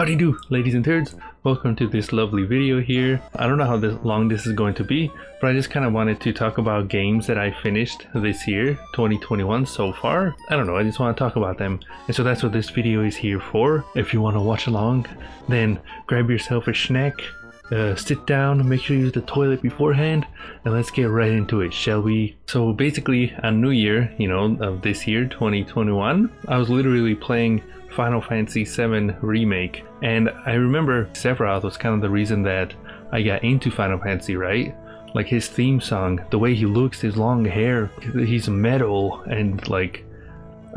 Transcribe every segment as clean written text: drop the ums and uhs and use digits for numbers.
Howdy do, ladies and turds. Welcome to this lovely video here. I don't know how long this is going to be, but I just kind of wanted to talk about games that I finished this year, 2021 so far. I don't know, I just want to talk about them. And so that's what this video is here for. If you want to watch along, then grab yourself a snack, sit down, make sure you use the toilet beforehand, and let's get right into it, shall we? So basically on New Year, of this year, 2021, I was literally playing Final Fantasy VII Remake, and I remember Sephiroth was kind of the reason that I got into Final Fantasy, right? Like his theme song, the way he looks, his long hair, he's metal, and like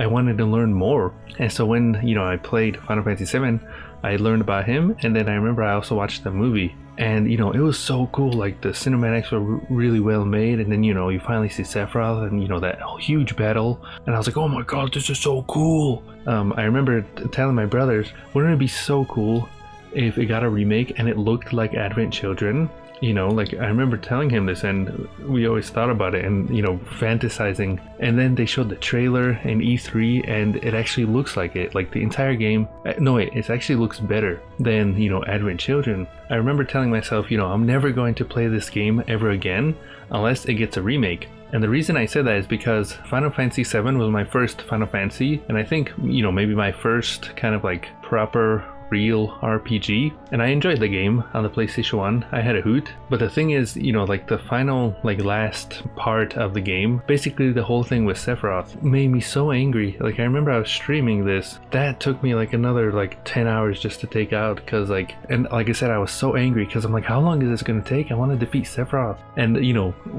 I wanted to learn more. And so when I played Final Fantasy VII, I learned about him, and then I remember I also watched the movie, and it was so cool. Like the cinematics were really well made, and then you finally see Sephiroth and that huge battle, and I was like, oh my god, this is so cool. I remember telling my brothers, wouldn't it be so cool if it got a remake and it looked like Advent Children? Like I remember telling him this, and we always thought about it and fantasizing. And then they showed the trailer in E3, and it actually looks like it. Like the entire game, no wait, it actually looks better than Advent Children. I remember telling myself, I'm never going to play this game ever again unless it gets a remake. And the reason I said that is because Final Fantasy VII was my first Final Fantasy, and I think maybe my first kind of like proper real RPG, and I enjoyed the game on the PlayStation 1. I had a hoot. But the thing is, like the final last part of the game, basically the whole thing with Sephiroth made me so angry. Like I remember I was streaming this, that took me another 10 hours just to take out, because and like I said, I was so angry because I'm like, how long is this gonna take? I want to defeat Sephiroth. And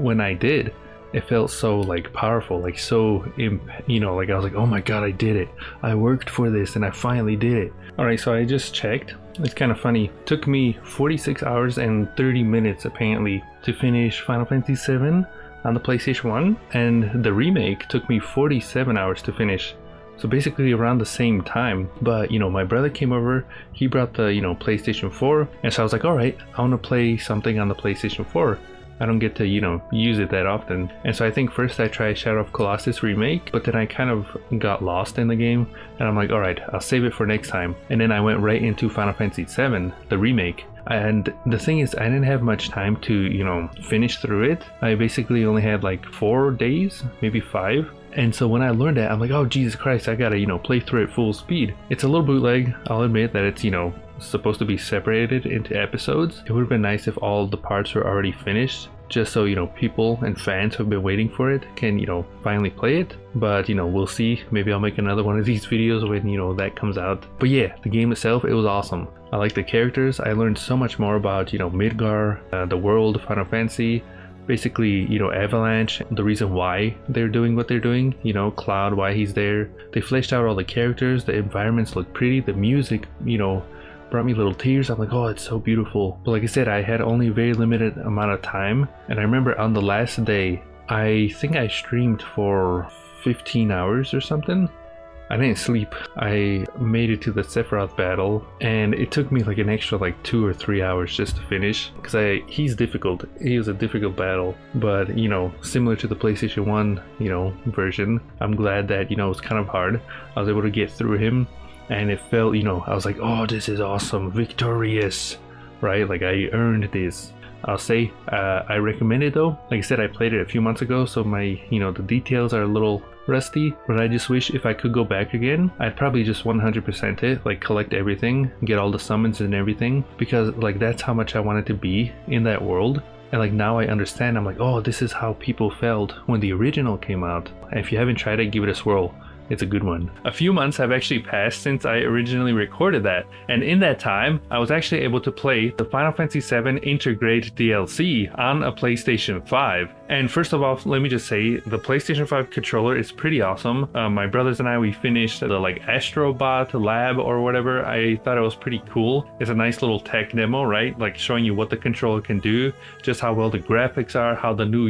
when I did, it felt so powerful, so I was like, oh my god, I did it. I worked for this and I finally did it. Alright, so I just checked. It's kind of funny. It took me 46 hours and 30 minutes apparently to finish Final Fantasy VII on the PlayStation 1, and the remake took me 47 hours to finish. So basically around the same time. But my brother came over, he brought the PlayStation 4, and so I was like, alright, I want to play something on the PlayStation 4. I don't get to, use it that often. And so I think first I tried Shadow of Colossus Remake, but then I kind of got lost in the game, and I'm like, alright, I'll save it for next time. And then I went right into Final Fantasy VII, the remake. And the thing is, I didn't have much time to, finish through it. I basically only had 4 days, maybe 5. And so when I learned that, I'm like, oh Jesus Christ, I gotta, play through it full speed. It's a little bootleg, I'll admit that it's, supposed to be separated into episodes. It would have been nice if all the parts were already finished, just so people and fans who've been waiting for it can finally play it. But we'll see. Maybe I'll make another one of these videos when that comes out. But yeah, the game itself, it was awesome. I like the characters. I learned so much more about Midgar, the world, Final Fantasy, basically Avalanche, the reason why they're doing what they're doing, Cloud, why he's there. They fleshed out all the characters. The environments look pretty. The music brought me little tears. I'm like, oh, it's so beautiful. But like I said, I had only a very limited amount of time, and I remember on the last day, I think I streamed for 15 hours or something. I didn't sleep. I made it to the Sephiroth battle, and it took me an extra 2 or 3 hours just to finish, because he's difficult. He was a difficult battle, but similar to the PlayStation 1 version, I'm glad that it was kind of hard. I was able to get through him, and it felt, I was like, oh, this is awesome, victorious, right? I earned this. I'll say I recommend it though. Like I said, I played it a few months ago, so my the details are a little rusty, but I just wish if I could go back again, I'd probably just 100% it, collect everything, get all the summons and everything, because that's how much I wanted to be in that world. And now I understand. I'm like, oh, this is how people felt when the original came out. And if you haven't tried it, give it a swirl. It's a good one. A few months have actually passed since I originally recorded that, and in that time I was actually able to play the Final Fantasy VII Integrate DLC on a PlayStation 5. And first of all, let me just say, the PlayStation 5 controller is pretty awesome. My brothers and I, we finished the Astrobot lab or whatever. I thought it was pretty cool. It's a nice little tech demo, right? Showing you what the controller can do, just how well the graphics are, how the new,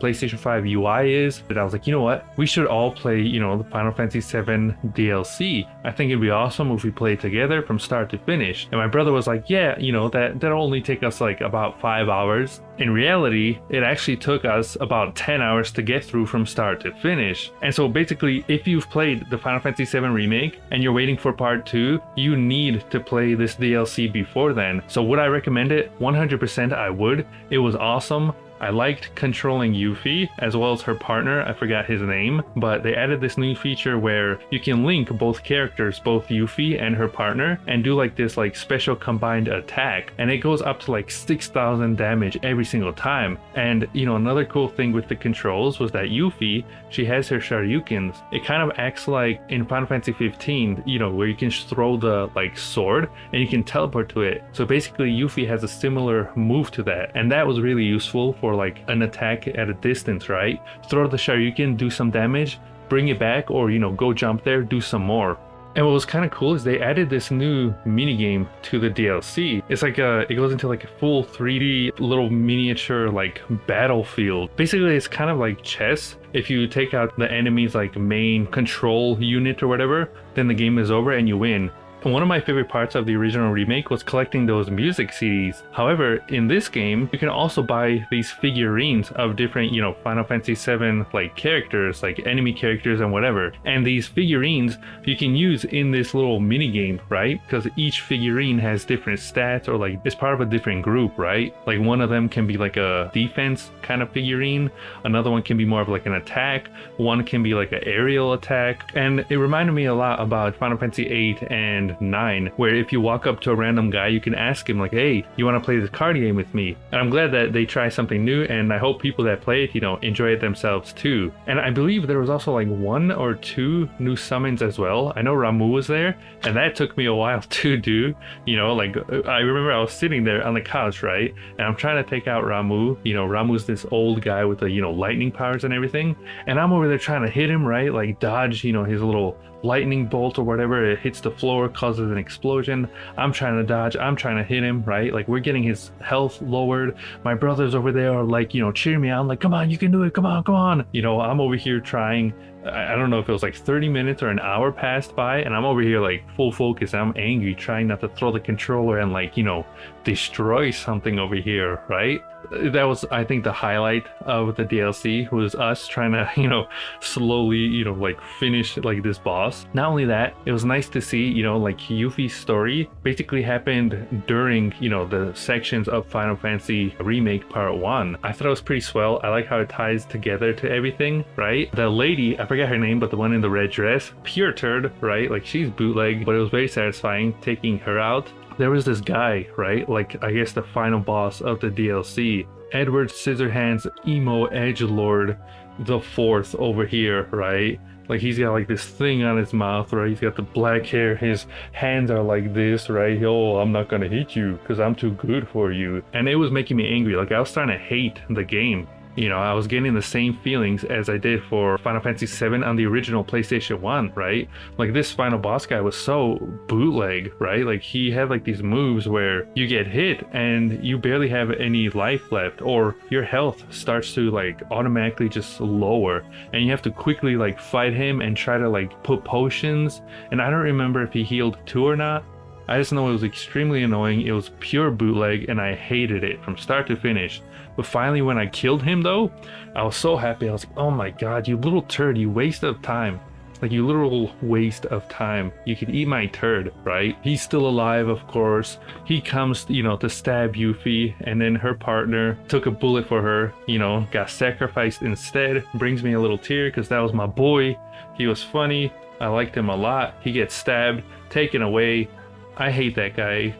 PlayStation 5 UI is. But I was like, you know what? We should all play, the Final Fantasy VII DLC. I think it'd be awesome if we played together from start to finish. And my brother was like, yeah, that'll only take us about 5 hours. In reality, it actually took took us about 10 hours to get through from start to finish. And so basically, if you've played the Final Fantasy VII Remake and you're waiting for part 2, you need to play this DLC before then. So would I recommend it? 100% I would. It was awesome. I liked controlling Yuffie as well as her partner, I forgot his name, but they added this new feature where you can link both characters, both Yuffie and her partner, and do like this like special combined attack, and it goes up to like 6,000 damage every single time. And you know, another cool thing with the controls was that Yuffie, she has her Shoryukens. It kind of acts like in Final Fantasy 15, you know, where you can throw the like sword and you can teleport to it. So basically Yuffie has a similar move to that, and that was really useful for like an attack at a distance, right? Throw the Shoryuken, do some damage, bring it back, or you know, go jump there, do some more. And what was kind of cool is they added this new minigame to the DLC. It's like it goes into like a full 3D little miniature like battlefield. Basically, it's kind of like chess. If you take out the enemy's like main control unit or whatever, then the game is over and you win. And one of my favorite parts of the original remake was collecting those music CDs. However, in this game, you can also buy these figurines of different, you know, Final Fantasy VII like characters, like enemy characters and whatever. And these figurines you can use in this little mini game, right? Because each figurine has different stats, or like it's part of a different group, right? Like one of them can be like a defense kind of figurine, another one can be more of like an attack, one can be like an aerial attack. And it reminded me a lot about Final Fantasy VIII and 9, where if you walk up to a random guy, you can ask him like, hey, you want to play this card game with me? And I'm glad that they try something new, and I hope people that play it, you know, enjoy it themselves too. And I believe there was also like 1 or 2 new summons as well. I know Ramuh was there, and that took me a while to do. You know, like I remember I was sitting there on the couch, right, and I'm trying to take out Ramuh. You know, Ramuh's this old guy with the, you know, lightning powers and everything, and I'm over there trying to hit him, right, like dodge, you know, his little lightning bolt or whatever. It hits the floor, causes an explosion. I'm trying to dodge, I'm trying to hit him, right? Like we're getting his health lowered. My brothers over there are like, you know, cheering me on, like, come on, you can do it, come on, come on. You know, I'm over here trying. I don't know if it was like 30 minutes or an hour passed by, and I'm over here like full focus. I'm angry, trying not to throw the controller and like, you know, destroy something over here, right? That was, I think, the highlight of the DLC, was us trying to, you know, slowly, you know, like finish like this boss. Not only that, it was nice to see, you know, like Yuffie's story basically happened during, you know, the sections of Final Fantasy Remake Part 1. I thought it was pretty swell. I like how it ties together to everything, right? The lady, I forget her name, but the one in the red dress, pure turd, right? Like she's bootleg, but it was very satisfying taking her out. There was this guy, right? Like, I guess the final boss of the DLC, Edward Scissorhands Emo Edgelord the 4th over here, right? Like he's got like this thing on his mouth, right? He's got the black hair, his hands are like this, right? Oh, I'm not gonna hit you because I'm too good for you. And it was making me angry. Like I was starting to hate the game. You know, I was getting the same feelings as I did for Final Fantasy VII on the original PlayStation 1, right? Like this final boss guy was so bootleg, right? Like he had like these moves where you get hit and you barely have any life left, or your health starts to like automatically just lower, and you have to quickly like fight him and try to like put potions. And I don't remember if he healed too or not. I just know it was extremely annoying. It was pure bootleg and I hated it from start to finish. But finally when I killed him though, I was so happy. I was like, oh my god, you little turd, you waste of time. Like, you literal waste of time. You could eat my turd, right? He's still alive, of course. He comes, you know, to stab Yuffie, and then her partner took a bullet for her, you know, got sacrificed instead. Brings me a little tear because that was my boy. He was funny. I liked him a lot. He gets stabbed, taken away. I hate that guy.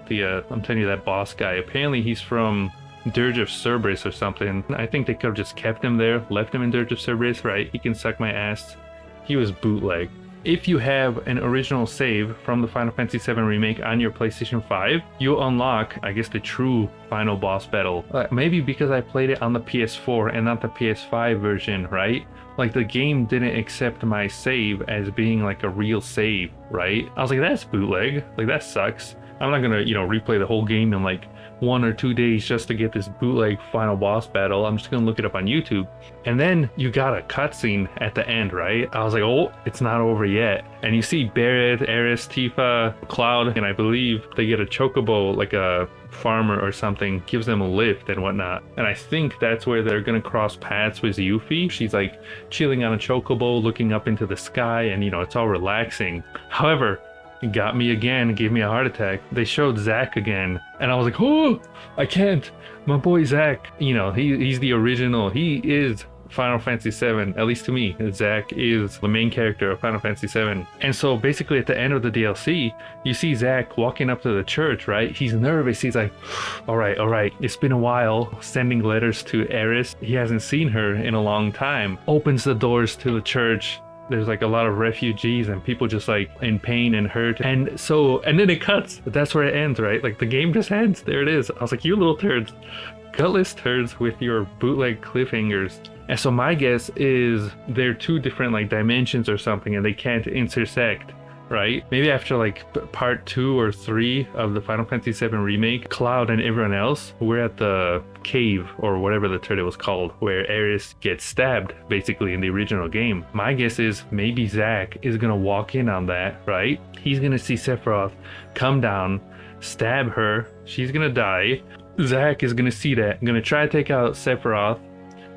I'm telling you, that boss guy. Apparently he's from Dirge of Cerberus or something. I think they could have just kept him there, left him in Dirge of Cerberus, right? He can suck my ass. He was bootleg. If you have an original save from the Final Fantasy VII Remake on your PlayStation 5, you'll unlock, I guess, the true final boss battle. Maybe because I played it on the PS4 and not the PS5 version, right? Like, the game didn't accept my save as being like a real save, right? I was like, that's bootleg. Like, that sucks. I'm not gonna, you know, replay the whole game in like 1 or 2 days just to get this bootleg final boss battle. I'm just gonna look it up on YouTube. And then you got a cutscene at the end, right? I was like, oh, it's not over yet. And you see Barret, Aeris, Tifa, Cloud, and I believe they get a chocobo, like a farmer or something, gives them a lift and whatnot. And I think that's where they're gonna cross paths with Yuffie. She's like chilling on a chocobo, looking up into the sky, and you know, it's all relaxing. However, it got me again, gave me a heart attack. They showed Zack again, and I was like, oh, I can't. My boy Zack, you know, he's the original. He is Final Fantasy VII, at least to me. Zack is the main character of Final Fantasy VII. And so basically at the end of the DLC, you see Zack walking up to the church, right? He's nervous. He's like, all right, it's been a while, sending letters to Aeris. He hasn't seen her in a long time. Opens the doors to the church. There's like a lot of refugees and people just like in pain and hurt. And then it cuts. That's where it ends, right? Like the game just ends. There it is. I was like, you little turds. Gutless turds with your bootleg cliffhangers. And so my guess is they're two different like dimensions or something and they can't intersect, right? Maybe after like part 2 or 3 of the Final Fantasy VII Remake, Cloud and everyone else were at the cave or whatever the turret was called, where Aeris gets stabbed basically in the original game. My guess is maybe Zack is gonna walk in on that, right? He's gonna see Sephiroth come down, stab her, she's gonna die. Zack is gonna see that, gonna try to take out Sephiroth.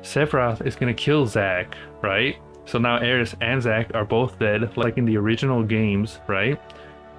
Sephiroth is gonna kill Zack, right? So now Aeris and Zack are both dead, like in the original games, right?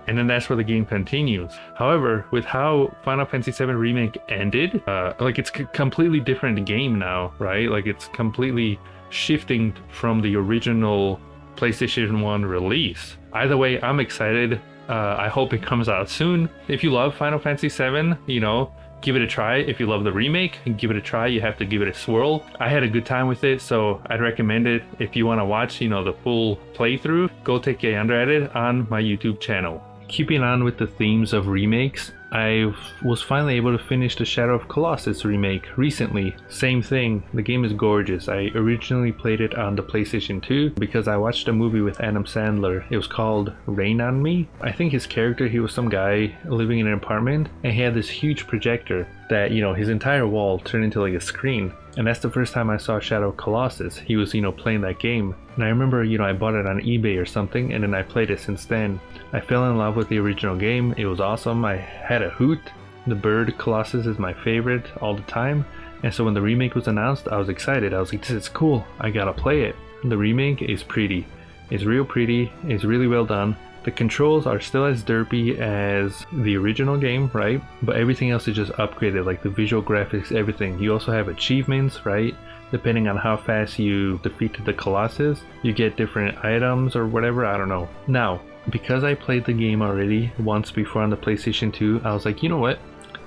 And then that's where the game continues. However, with how Final Fantasy VII Remake ended, like it's a completely different game now, right? Like it's completely shifting from the original PlayStation 1 release. Either way, I'm excited. I hope it comes out soon. If you love Final Fantasy VII, you know, give it a try. If you love the remake, give it a try. You have to give it a swirl. I had a good time with it, so I'd recommend it. If you want to watch, you know, the full playthrough, go take a gander at it on my YouTube channel. Keeping on with the themes of remakes, I was finally able to finish the Shadow of Colossus remake recently. Same thing, the game is gorgeous. I originally played it on the PlayStation 2 because I watched a movie with Adam Sandler. It was called Rain on Me. I think his character, he was some guy living in an apartment and he had this huge projector that, you know, his entire wall turned into like a screen. And that's the first time I saw Shadow of Colossus. He was, you know, playing that game. And I remember, you know, I bought it on eBay or something, and then I played it since then. I fell in love with the original game. It was awesome. I had a hoot. The bird Colossus is my favorite all the time. And so when the remake was announced, I was excited. I was like, this is cool. I gotta play it. The remake is pretty. It's real pretty. It's really well done. The controls are still as derpy as the original game, right? But everything else is just upgraded, like the visual graphics, everything. You also have achievements, right? Depending on how fast you defeat the Colossus, you get different items or whatever, I don't know. Now, because I played the game already once before on the PlayStation 2, I was like, you know what?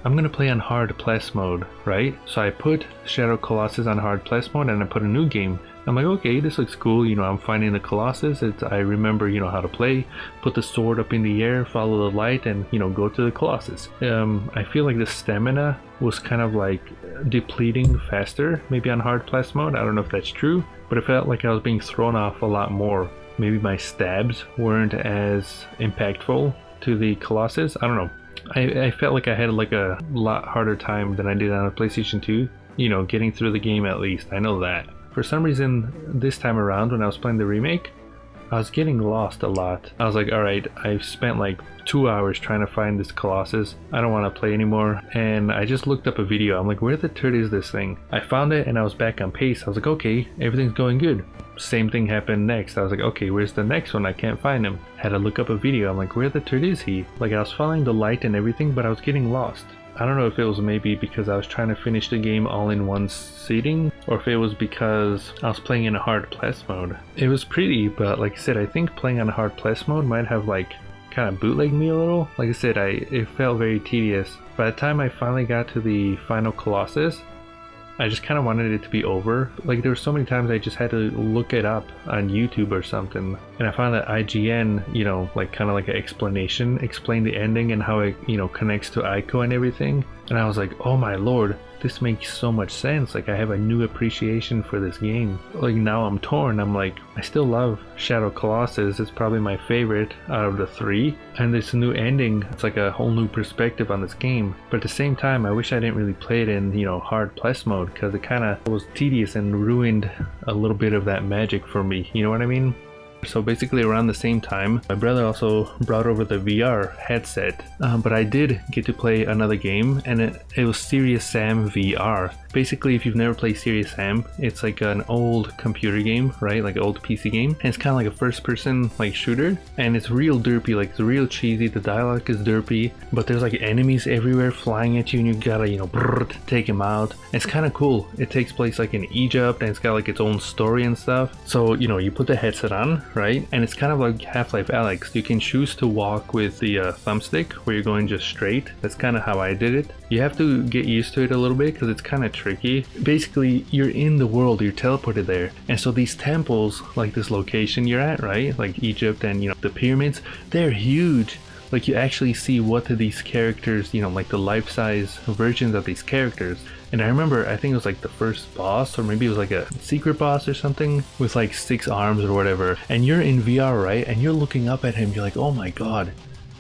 I'm gonna play on hard plus mode, right? So I put Shadow Colossus on hard plus mode and I put a new game. I'm like, okay, this looks cool, you know, I'm finding the Colossus, I remember, you know, how to play, put the sword up in the air, follow the light, and, you know, go to the Colossus. I feel like the stamina was kind of like depleting faster, maybe on hard plus mode, I don't know if that's true, but it felt like I was being thrown off a lot more. Maybe my stabs weren't as impactful to the Colossus, I don't know. I felt like I had like a lot harder time than I did on a PlayStation 2, you know, getting through the game at least, I know that. For some reason, this time around when I was playing the remake, I was getting lost a lot. I was like, alright, I've spent like 2 hours trying to find this Colossus. I don't want to play anymore. And I just looked up a video. I'm like, where the turd is this thing? I found it and I was back on pace. I was like, okay, everything's going good. Same thing happened next. I was like, okay, where's the next one? I can't find him. Had to look up a video. I'm like, where the turd is he? Like, I was following the light and everything, but I was getting lost. I don't know if it was maybe because I was trying to finish the game all in one sitting, or if it was because I was playing in a hard plus mode. It was pretty, but like I said, I think playing on a hard plus mode might have like kind of bootlegged me a little. Like I said, it felt very tedious. By the time I finally got to the final Colossus, I just kind of wanted it to be over. Like, there were so many times I just had to look it up on YouTube or something, and I found that IGN, you know, like kind of like an explanation, explained the ending and how it, you know, connects to Ico and everything, and I was like, oh my lord, this makes so much sense. Like I have a new appreciation for this game. Like now I'm torn. I'm like, I still love Shadow Colossus. It's probably my favorite out of the 3. And this new ending, it's like a whole new perspective on this game. But at the same time, I wish I didn't really play it in, you know, hard plus mode, because it kind of was tedious and ruined a little bit of that magic for me. You know what I mean? So basically around the same time, my brother also brought over the VR headset, but I did get to play another game, and it was Serious Sam VR. Basically, if you've never played Serious Sam, it's like an old computer game, right? Like an old PC game, and it's kind of like a first-person like shooter, and it's real derpy, like it's real cheesy. The dialogue is derpy, but there's like enemies everywhere flying at you, and you gotta, you know, take them out. It's kind of cool. It takes place like in Egypt, and it's got like its own story and stuff. So, you know, you put the headset on, right? And it's kind of like Half-Life Alyx. You can choose to walk with the thumbstick, where you're going just straight. That's kind of how I did it. You have to get used to it a little bit because it's kind of tricky. Basically, you're in the world, you're teleported there, and so these temples, like this location you're at, right, like Egypt and, you know, the pyramids, they're huge. Like you actually see what these characters, you know, like the life-size versions of these characters. And I remember, I think it was like the first boss, or maybe it was like a secret boss or something with like 6 arms or whatever, and you're in VR, right, and you're looking up at him, you're like, oh my god,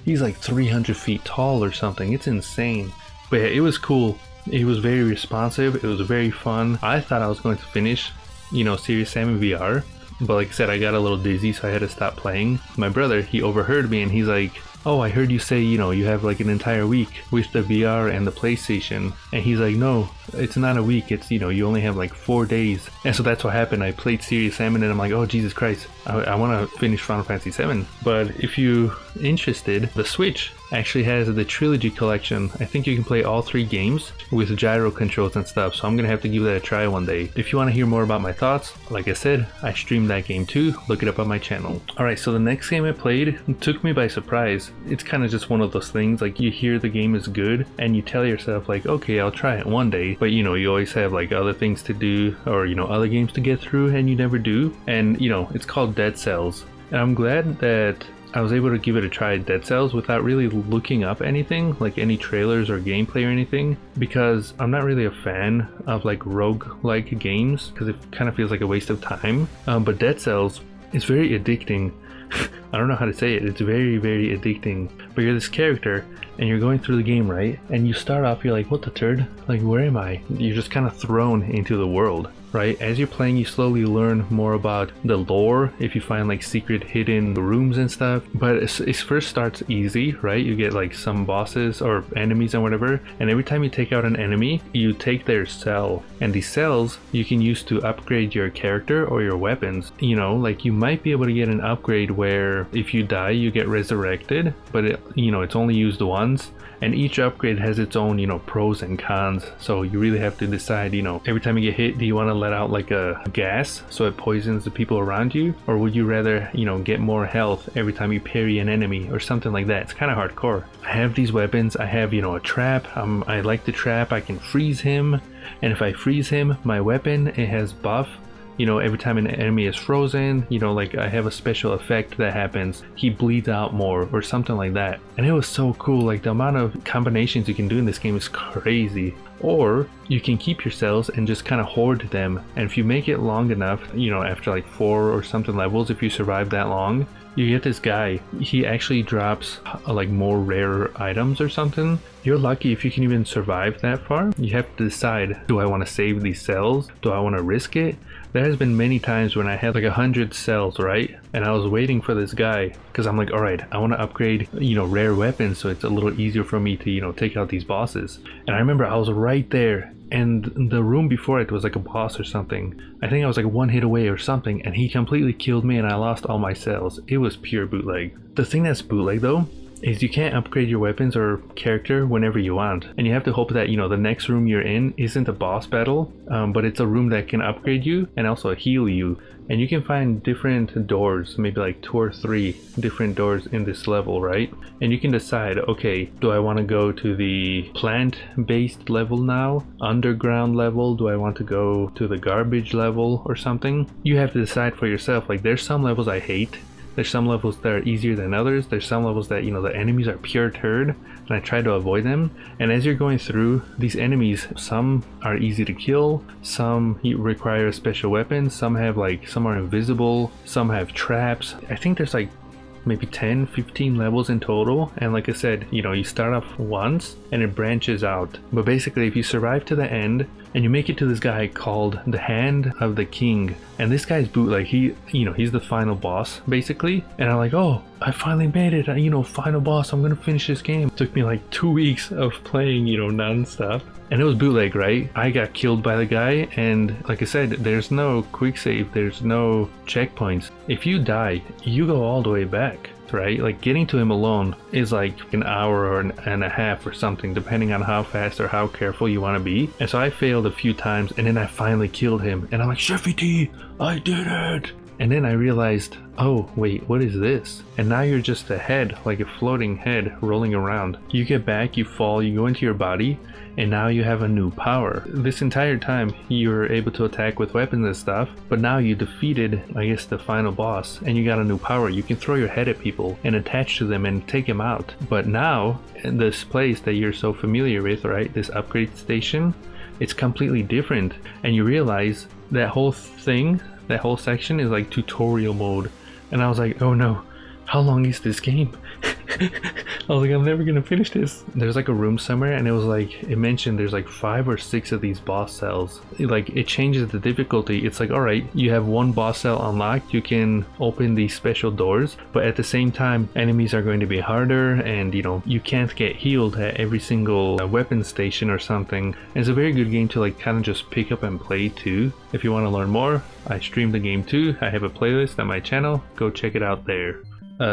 he's like 300 feet tall or something. It's insane. But yeah, it was cool. It was very responsive. It was very fun. I thought I was going to finish, you know, Serious Sam in VR, but like I said, I got a little dizzy, so I had to stop playing. My brother, he overheard me, and he's like, oh, I heard you say, you know, you have like an entire week with the VR and the PlayStation. And he's like, no, it's not a week. It's, you know, you only have like 4 days. And so that's what happened. I played Serious Sam, and then I'm like, oh, Jesus Christ, I want to finish Final Fantasy VII. But if you're interested, the Switch actually has the Trilogy Collection. I think you can play all 3 games with gyro controls and stuff, so I'm gonna have to give that a try one day. If you want to hear more about my thoughts, like I said, I streamed that game too. Look it up on my channel. Alright, so the next game I played took me by surprise. It's kind of just one of those things, like you hear the game is good and you tell yourself like, okay, I'll try it one day, but you know, you always have like other things to do, or you know, other games to get through, and you never do. And you know, it's called Dead Cells, and I'm glad that I was able to give it a try, Dead Cells, without really looking up anything, like any trailers or gameplay or anything, because I'm not really a fan of like rogue-like games, because it kind of feels like a waste of time. But Dead Cells is very addicting. I don't know how to say it. It's very, very addicting. But you're this character, and you're going through the game, right? And you start off, you're like, what the turd? Like, where am I? You're just kind of thrown into the world, right? As you're playing, you slowly learn more about the lore, if you find like secret hidden rooms and stuff. But it first starts easy, right? You get like some bosses or enemies and whatever, and every time you take out an enemy, you take their cell, and these cells you can use to upgrade your character or your weapons. You know, like you might be able to get an upgrade where if you die you get resurrected, but it, you know, it's only used once, and each upgrade has its own, you know, pros and cons. So you really have to decide, you know, every time you get hit, do you want to let out like a gas so it poisons the people around you, or would you rather, you know, get more health every time you parry an enemy or something like that? It's kind of hardcore. I have these weapons. I have, you know, a trap. I like the trap. I can freeze him, and if I freeze him, my weapon, it has buff. You know, every time an enemy is frozen, you know, like I have a special effect that happens, he bleeds out more or something like that. And it was so cool. Like the amount of combinations you can do in this game is crazy. Or you can keep your cells and just kind of hoard them, and if you make it long enough, you know, after like 4 or something levels, if you survive that long, you get this guy. He actually drops like more rare items or something. You're lucky if you can even survive that far. You have to decide, do I want to save these cells? Do I want to risk it? There has been many times when I had like 100 cells, right? And I was waiting for this guy, because I'm like, all right, I want to upgrade, you know, rare weapons, so it's a little easier for me to, you know, take out these bosses. And I remember I was right there, and the room before it was like a boss or something. I think I was like 1 hit away or something, and he completely killed me, and I lost all my cells. It was pure bootleg. The thing that's bootleg though is you can't upgrade your weapons or character whenever you want, and you have to hope that, you know, the next room you're in isn't a boss battle, but it's a room that can upgrade you and also heal you. And you can find different doors, maybe like 2 or 3 different doors in this level, right? And you can decide, okay, do I want to go to the plant-based level now, underground level? Do I want to go to the garbage level or something? You have to decide for yourself. Like there's some levels I hate, There's some levels that are easier than others. There's some levels that, you know, the enemies are pure turd, and I try to avoid them. And as you're going through these enemies, some are easy to kill, some require a special weapon, some are invisible, some have traps. I think there's like maybe 10-15 levels in total, and like I said, you know, you start off once and it branches out. But basically, if you survive to the end and you make it to this guy called the Hand of the King, and this guy's he's the final boss basically, and I'm like, oh, I finally made it, you know, final boss, I'm gonna finish this game. It took me like 2 weeks of playing, you know, non-stop. And it was bootleg, right? I got killed by the guy, and like I said, there's no quick save, there's no checkpoints. If you die, you go all the way back, right? Like getting to him alone is like an hour and a half or something, depending on how fast or how careful you want to be. And so I failed a few times, and then I finally killed him, and I'm like, Chefy, I did it! And then I realized, oh wait, what is this? And now you're just a head, like a floating head rolling around. You get back, you fall, you go into your body, and now you have a new power. This entire time you're able to attack with weapons and stuff, but now you defeated, I guess, the final boss, and you got a new power. You can throw your head at people and attach to them and take them out. But now, this place that you're so familiar with, right, this upgrade station, it's completely different, and you realize that whole thing, that whole section is like tutorial mode. And I was like, oh no, how long is this game? I was like, I'm never gonna finish this. There's like a room somewhere, and it was like, it mentioned there's like 5 or 6 of these boss cells. It changes the difficulty. It's like, all right, you have one boss cell unlocked, you can open these special doors, but at the same time, enemies are going to be harder, and you know, you can't get healed at every single weapon station or something. And it's a very good game to like kind of just pick up and play too. If you want to learn more, I stream the game too. I have a playlist on my channel, go check it out there.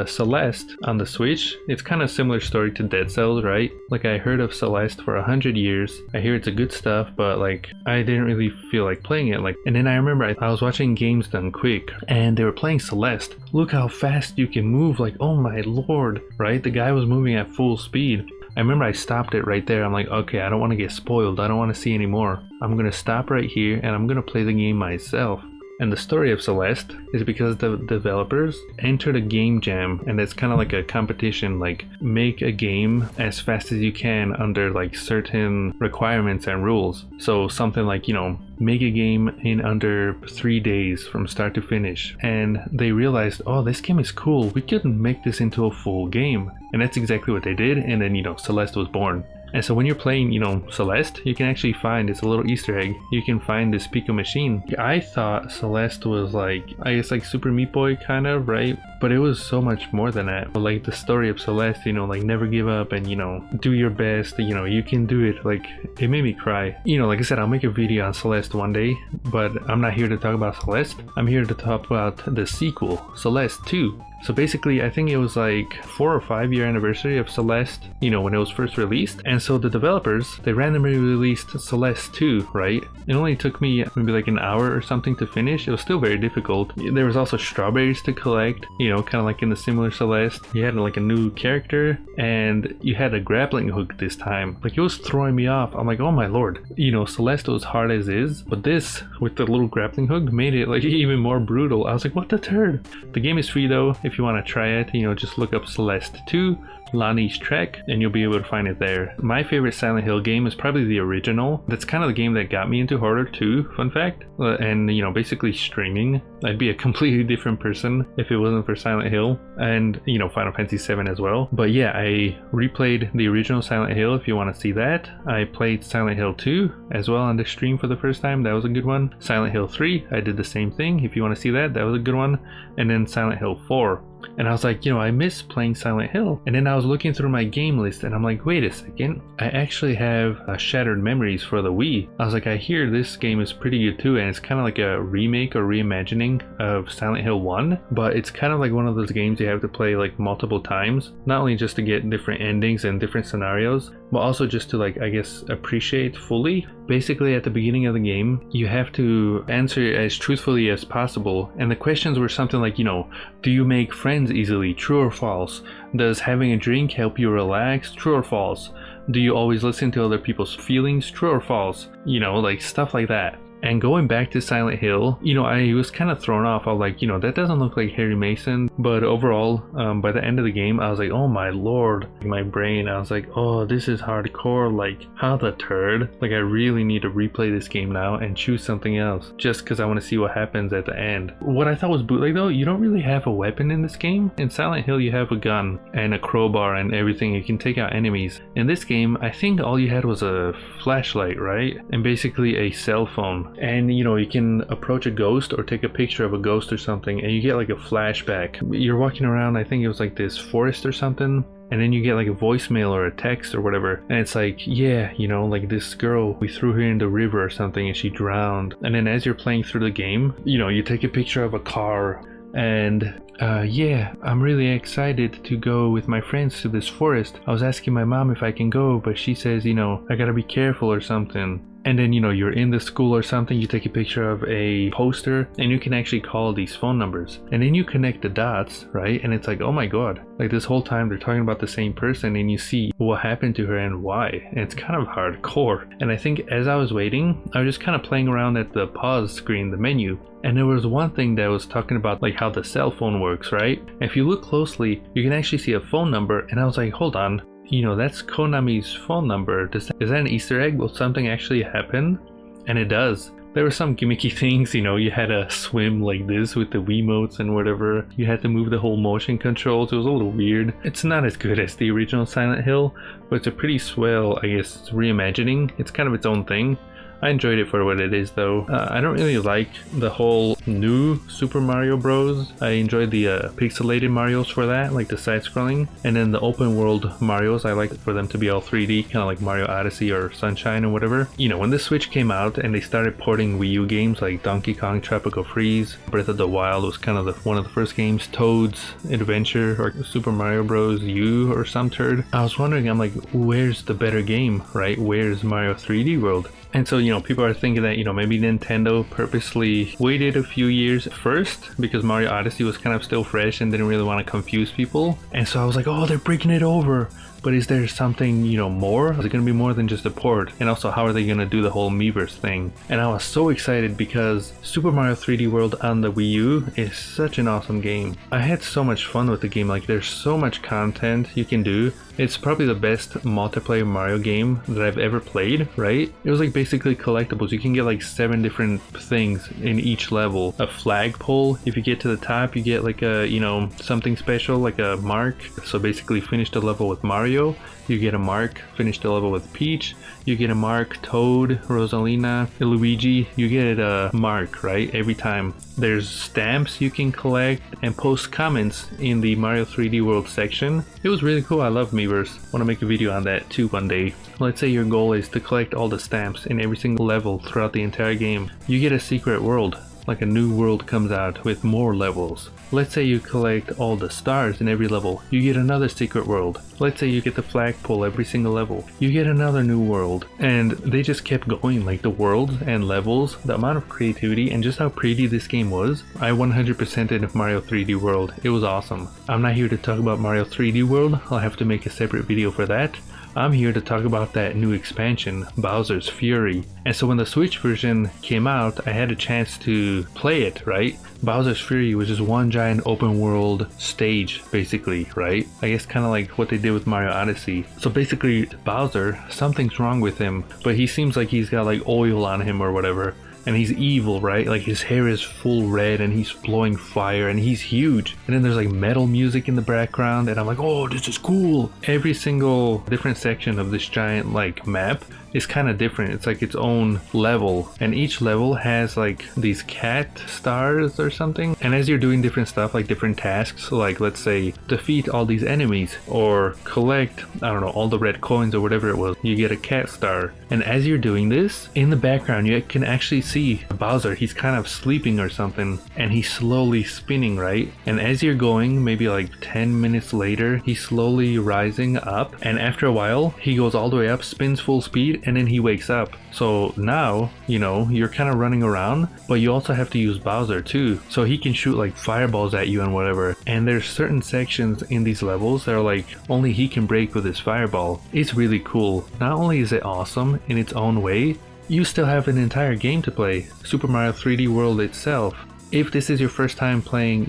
Celeste on the Switch, it's kind of similar story to Dead Cells, right? Like, I heard of Celeste for 100 years. I hear it's a good stuff, but like, I didn't really feel like playing it. Like, and then I remember I was watching Games Done Quick, and they were playing Celeste. Look how fast you can move, like, oh my lord, right? The guy was moving at full speed. I remember I stopped it right there. I'm like, okay, I don't want to get spoiled. I don't want to see any more. I'm gonna stop right here, and I'm gonna play the game myself. And the story of Celeste is because the developers entered a game jam, and it's kind of like a competition, like make a game as fast as you can under like certain requirements and rules. So something like, you know, make a game in under 3 days from start to finish. And they realized, oh, this game is cool, we could make this into a full game. And that's exactly what they did, and then, you know, Celeste was born. And so when you're playing, you know, Celeste, you can actually find, it's a little Easter egg, you can find this Pico machine. I thought Celeste was like, I guess like Super Meat Boy kind of, right? But it was so much more than that. Like the story of Celeste, you know, like never give up and, you know, do your best, you know, you can do it. Like, it made me cry. You know, like I said, I'll make a video on Celeste one day, but I'm not here to talk about Celeste. I'm here to talk about the sequel, Celeste 2. So basically, I think it was like 4 or 5 year anniversary of Celeste, you know, when it was first released. And so the developers, they randomly released Celeste 2, right? It only took me maybe like an hour or something to finish. It was still very difficult. There was also strawberries to collect, you know, kind of like in the similar Celeste. You had like a new character, and you had a grappling hook this time. Like, it was throwing me off. I'm like, oh my lord. You know, Celeste was hard as is, but this, with the little grappling hook, made it like even more brutal. I was like, what the turd? The game is free though. If you want to try it, you know, just look up Celeste 2, Lani's Trek, and you'll be able to find it there. My favorite Silent Hill game is probably the original. That's kind of the game that got me into horror too, fun fact. And, you know, basically streaming. I'd be a completely different person if it wasn't for Silent Hill, and, you know, Final Fantasy 7 as well. But yeah, I replayed the original Silent Hill if you want to see that. I played Silent Hill 2 as well on the stream for the first time. That was a good one. Silent Hill 3, I did the same thing. If you want to see that, that was a good one. And then Silent Hill 4. And I was like, you know, I miss playing Silent Hill. And then I was looking through my game list, and I'm like, wait a second, I actually have Shattered Memories for the Wii. I was like, I hear this game is pretty good too, and it's kind of like a remake or reimagining of Silent Hill 1, but it's kind of like one of those games you have to play like multiple times, not only just to get different endings and different scenarios, but also just to, like, I guess, appreciate fully. Basically, at the beginning of the game, you have to answer as truthfully as possible, and the questions were something like, you know, do you make friends easily? True or false? Does having a drink help you relax? True or false? Do you always listen to other people's feelings? True or false? You know, like stuff like that. And going back to Silent Hill, you know, I was kind of thrown off. I was like, you know, that doesn't look like Harry Mason. But overall, by the end of the game, I was like, oh my lord. In my brain, I was like, oh, this is hardcore. Like, how the turd? Like, I really need to replay this game now and choose something else just because I want to see what happens at the end. What I thought was bootleg though, you don't really have a weapon in this game. In Silent Hill, you have a gun and a crowbar and everything. You can take out enemies. In this game, I think all you had was a flashlight, right? And basically a cell phone. And you know, you can approach a ghost or take a picture of a ghost or something and you get like a flashback. You're walking around, I think it was like this forest or something, and then you get like a voicemail or a text or whatever, and it's like, yeah, you know, like this girl, we threw her in the river or something and she drowned. And then as you're playing through the game, you know, you take a picture of a car and yeah, I'm really excited to go with my friends to this forest. I was asking my mom if I can go, but she says, you know, I gotta be careful or something. And then, you know, you're in the school or something, you take a picture of a poster and you can actually call these phone numbers. And then you connect the dots, right? And it's like, oh my god, like this whole time they're talking about the same person and you see what happened to her and why. And it's kind of hardcore. And I think as I was waiting, I was just kind of playing around at the pause screen, the menu. And there was one thing that was talking about like how the cell phone works, right? And if you look closely, you can actually see a phone number. And I was like, hold on. You know, that's Konami's phone number. Is that an Easter egg? Will something actually happen? And it does. There were some gimmicky things, you know, you had to swim like this with the Wiimotes and whatever. You had to move the whole motion controls. It was a little weird. It's not as good as the original Silent Hill, but it's a pretty swell, I guess, reimagining. It's kind of its own thing. I enjoyed it for what it is though. I don't really like the whole new Super Mario Bros. I enjoyed the pixelated Marios for that, like the side-scrolling. And then the open world Marios, I like for them to be all 3D, kind of like Mario Odyssey or Sunshine or whatever. You know, when the Switch came out and they started porting Wii U games like Donkey Kong Tropical Freeze, Breath of the Wild was kind of one of the first games, Toad's Adventure or Super Mario Bros. U or some turd. I was wondering, I'm like, where's the better game, right? Where's Mario 3D World? And so, you know, people are thinking that, you know, maybe Nintendo purposely waited a few years first because Mario Odyssey was kind of still fresh and didn't really want to confuse people. And so I was like, oh, they're breaking it over. But is there something, you know, more? Is it going to be more than just a port? And also, how are they going to do the whole Miiverse thing? And I was so excited because Super Mario 3D World on the Wii U is such an awesome game. I had so much fun with the game. Like, there's so much content you can do. It's probably the best multiplayer Mario game that I've ever played, right? It was like basically collectibles. You can get like 7 different things in each level. A flagpole, if you get to the top, you get like a, you know, something special, like a mark. So basically finish the level with Mario, you get a mark. Finish the level with Peach, you get a mark. Toad, Rosalina, Luigi, you get a mark, right? Every time. There's stamps you can collect and post comments in the Mario 3D World section. It was really cool. I love Miiverse. Want to make a video on that too one day. Let's say your goal is to collect all the stamps in every single level throughout the entire game. You get a secret world. Like a new world comes out with more levels. Let's say you collect all the stars in every level, you get another secret world. Let's say you get the flagpole every single level, you get another new world. And they just kept going, like the worlds and levels, the amount of creativity and just how pretty this game was. I 100%ed Mario 3D World. It was awesome. I'm not here to talk about Mario 3D World, I'll have to make a separate video for that. I'm here to talk about that new expansion, Bowser's Fury. And so when the Switch version came out, I had a chance to play it, right? Bowser's Fury was just one giant open world stage, basically, right? I guess kind of like what they did with Mario Odyssey. So basically, Bowser, something's wrong with him, but he seems like he's got like oil on him or whatever. And he's evil, right? Like his hair is full red and he's blowing fire and he's huge. And then there's like metal music in the background and I'm like, oh, this is cool. Every single different section of this giant like map is kind of different. It's like its own level, and each level has like these cat stars or something. And as you're doing different stuff, like different tasks, like let's say defeat all these enemies or collect, I don't know, all the red coins or whatever it was, you get a cat star. And as you're doing this, in the background you can actually see Bowser. He's kind of sleeping or something and he's slowly spinning, right? And as you're going, maybe like 10 minutes later, he's slowly rising up, and after a while he goes all the way up, spins full speed, and then he wakes up. So now, you know, you're kind of running around, but you also have to use Bowser too. So he can shoot like fireballs at you and whatever. And there's certain sections in these levels that are like only he can break with his fireball. It's really cool. Not only is it awesome in its own way, you still have an entire game to play, Super Mario 3D World itself. If this is your first time playing,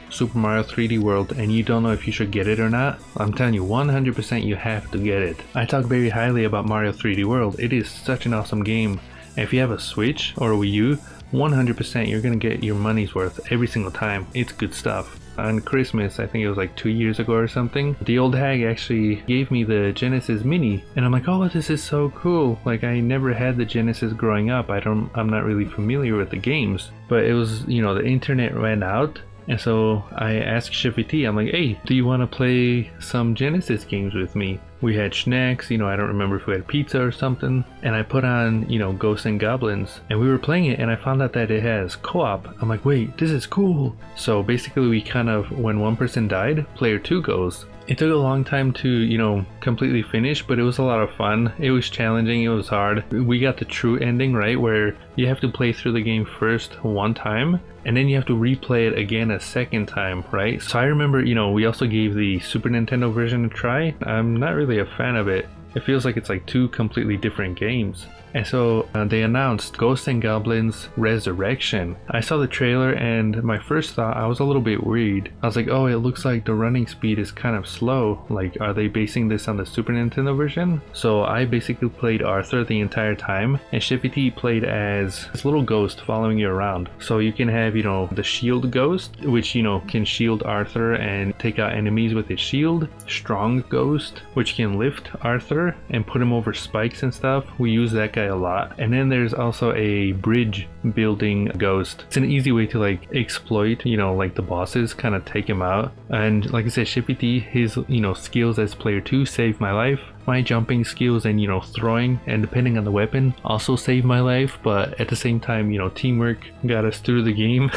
Super Mario 3D World and you don't know if you should get it or not, I'm telling you 100% you have to get it. I talk very highly about Mario 3D World. It is such an awesome game. And if you have a Switch or a Wii U, 100% you're gonna get your money's worth every single time. It's good stuff. On Christmas, I think it was like 2 years ago or something, the old hag actually gave me the Genesis Mini, and I'm like, oh, this is so cool. Like, I never had the Genesis growing up. I'm not really familiar with the games, but it was, the internet ran out. And so I asked Chevy T, I'm like, hey, do you want to play some Genesis games with me? We had snacks, I don't remember if we had pizza or something. And I put on, Ghosts and Goblins. And we were playing it and I found out that it has co-op. I'm like, wait, this is cool. So basically we kind of, when one person died, player 2 goes. It took a long time to, completely finish, but it was a lot of fun. It was challenging, it was hard. We got the true ending, right, where you have to play through the game first one time, and then you have to replay it again a second time, right? So I remember, we also gave the Super Nintendo version a try. I'm not really a fan of it. It feels like it's like two completely different games. And so they announced Ghosts and Goblins Resurrection. I saw the trailer and my first thought, I was a little bit worried. I was like, oh, it looks like the running speed is kind of slow. Like, are they basing this on the Super Nintendo version? So I basically played Arthur the entire time, and Chevy T played as this little ghost following you around. So you can have, the shield ghost, which, can shield Arthur and take out enemies with his shield. Strong ghost, which can lift Arthur and put him over spikes and stuff. We use that guy a lot. And then there's also a bridge building ghost. It's an easy way to like exploit, like the bosses, kind of take him out. And like I said, Chevy T, his, skills as player 2 saved my life. My jumping skills and, throwing and depending on the weapon also saved my life. But at the same time, teamwork got us through the game.